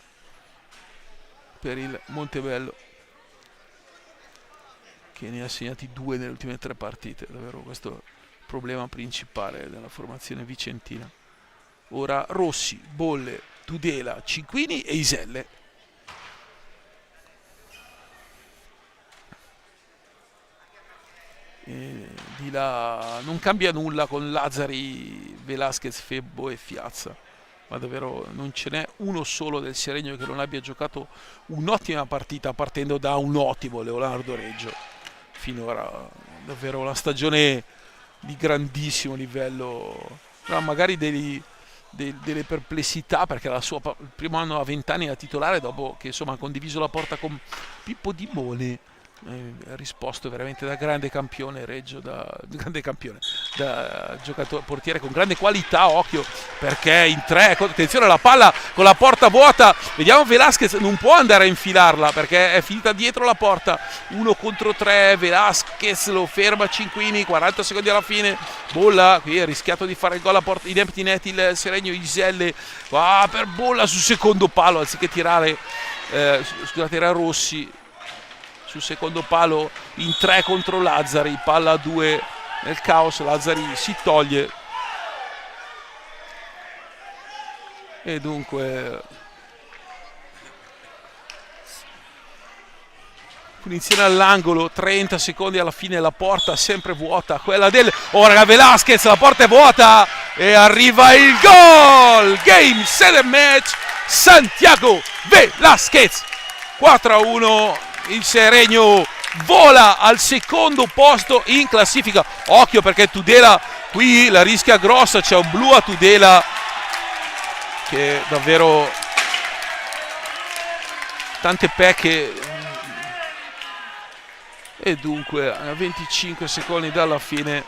per il Montebello, che ne ha segnati 2 nelle ultime 3 partite. Davvero questo è il problema principale della formazione vicentina. Ora Rossi, Bolle, Tudela, Cinquini e Iselle. E di là non cambia nulla con Lazzari, Velasquez, Febbo e Fiazza, ma davvero non ce n'è uno solo del Seregno che non abbia giocato un'ottima partita, partendo da un ottimo Leonardo Reggio. Finora davvero una stagione di grandissimo livello, magari delle perplessità, perché il primo anno a 20 anni da titolare, dopo che insomma ha condiviso la porta con Pippo Di Bone. Ha risposto veramente da grande campione Reggio, da giocatore, portiere con grande qualità. Occhio perché in 3, attenzione alla palla con la porta vuota, vediamo Velasquez, non può andare a infilarla perché è finita dietro la porta. 1 contro 3, Velasquez lo ferma Cinquini, 40 secondi alla fine. Bolla, qui ha rischiato di fare il gol a porta in empty net il Seregno. Iselle va per Bolla sul secondo palo anziché tirare, scusate, era Rossi sul secondo palo in 3 contro Lazzari, palla a 2 nel caos. Lazzari si toglie e dunque punizione all'angolo, 30 secondi alla fine, la porta sempre vuota, quella del ora Velasquez, la porta è vuota e arriva il gol. Game, set and match, Santiago Velasquez, 4-1. Il Seregno vola al secondo posto in classifica. Occhio perché Tudela qui la rischia grossa, c'è un blu a Tudela che davvero tante pecche. E dunque a 25 secondi dalla fine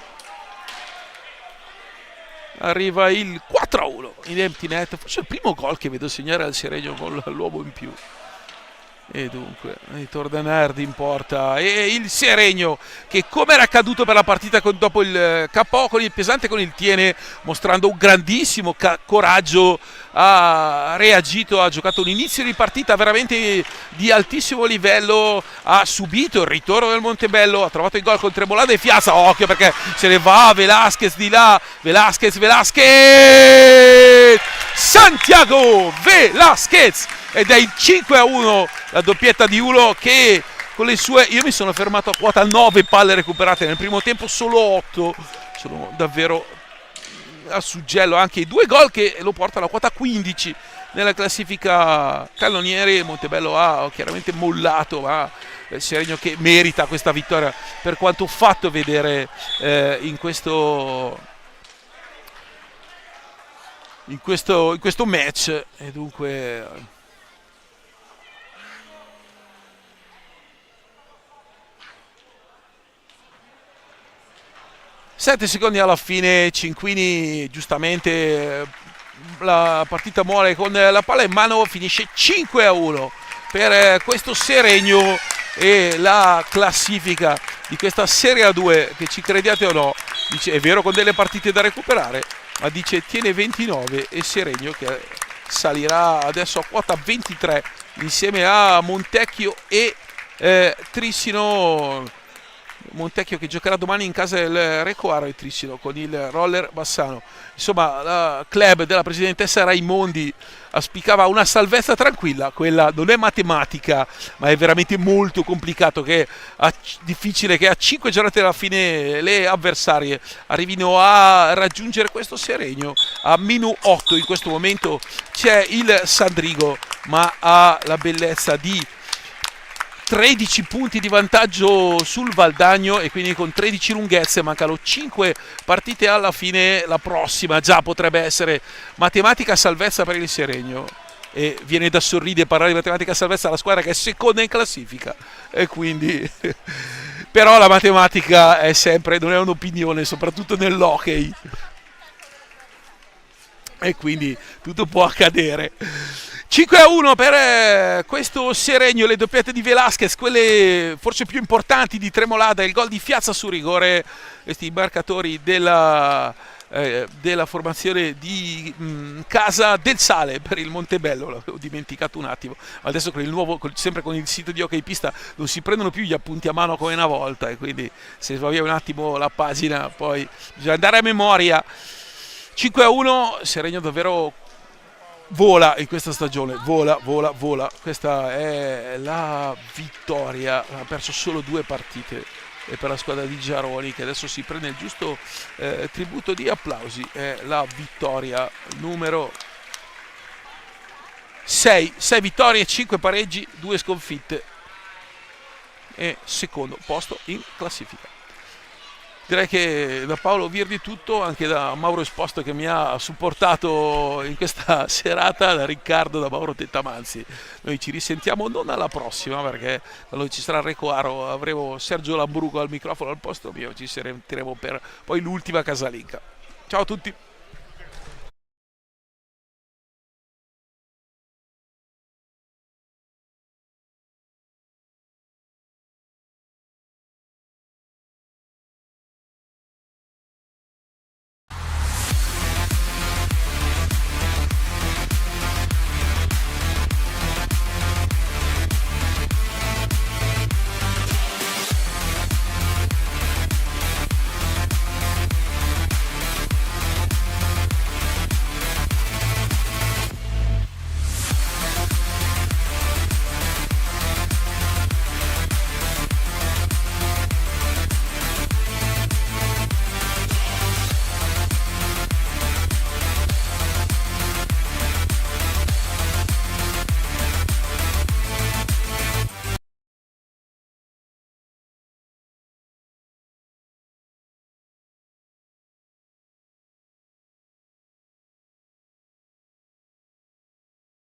arriva il 4-1 in empty net, forse il primo gol che vedo segnare al Seregno con l'uomo in più. E dunque ritorna Nardi in porta e il Seregno che, come era accaduto per la partita dopo il KO con il Pesante, con il Tiene, mostrando un grandissimo coraggio, ha reagito, ha giocato un inizio di partita veramente di altissimo livello, ha subito il ritorno del Montebello, ha trovato il gol con Tremolada e Fiasa. Occhio perché se ne va Velasquez di là, Velasquez, Santiago Velasquez, ed è il 5-1, la doppietta di Ulo che con le sue... Io mi sono fermato a quota 9 palle recuperate nel primo tempo, solo 8, sono davvero a suggello anche i 2 gol che lo portano a quota 15 nella classifica cannonieri. Montebello ha chiaramente mollato, ma il Seregno che merita questa vittoria per quanto fatto vedere in questo match. E dunque 7 secondi alla fine, Cinquini giustamente, la partita muore con la palla in mano, finisce 5-1 per questo Seregno e la classifica di questa Serie A2, che ci crediate o no, dice, è vero con delle partite da recuperare, ma dice tiene 29 e Seregno che salirà adesso a quota 23 insieme a Montecchio e Trissino. Montecchio che giocherà domani in casa del Recoaro e Trissino con il Roller Bassano. Insomma, la club della presidentessa Raimondi auspicava una salvezza tranquilla. Quella non è matematica, ma è veramente molto complicato, che è difficile che a 5 giornate dalla fine le avversarie arrivino a raggiungere questo Seregno. A -8 in questo momento c'è il Sandrigo, ma ha la bellezza di 13 punti di vantaggio sul Valdagno, e quindi con 13 lunghezze mancano 5 partite alla fine. La prossima già potrebbe essere matematica salvezza per il Seregno, e viene da sorridere parlare di matematica salvezza alla squadra che è seconda in classifica, e quindi però la matematica è sempre, non è un'opinione, soprattutto nell'hockey, e quindi tutto può accadere. 5-1 per questo Seregno, le doppiette di Velasquez, quelle forse più importanti di Tremolada, il gol di Fiazza su rigore, questi marcatori della formazione di Casa del Sale per il Montebello. L'avevo dimenticato un attimo, ma adesso con il nuovo, sempre con il sito di Hockey Pista, non si prendono più gli appunti a mano come una volta, e quindi se va via un attimo la pagina poi bisogna andare a memoria. 5-1, Seregno davvero vola in questa stagione, vola. Questa è la vittoria, ha perso solo 2 partite, e per la squadra di Giaroni, che adesso si prende il giusto tributo di applausi, è la vittoria numero 6 vittorie, 5 pareggi, 2 sconfitte, e secondo posto in classifica. Direi che da Paolo Virdi tutto, anche da Mauro Esposto che mi ha supportato in questa serata, da Riccardo, da Mauro Tettamanzi. Noi ci risentiamo non alla prossima, perché quando ci sarà Recoaro avremo Sergio Lambrugo al microfono al posto mio, ci sentiremo per poi l'ultima casalinga. Ciao a tutti!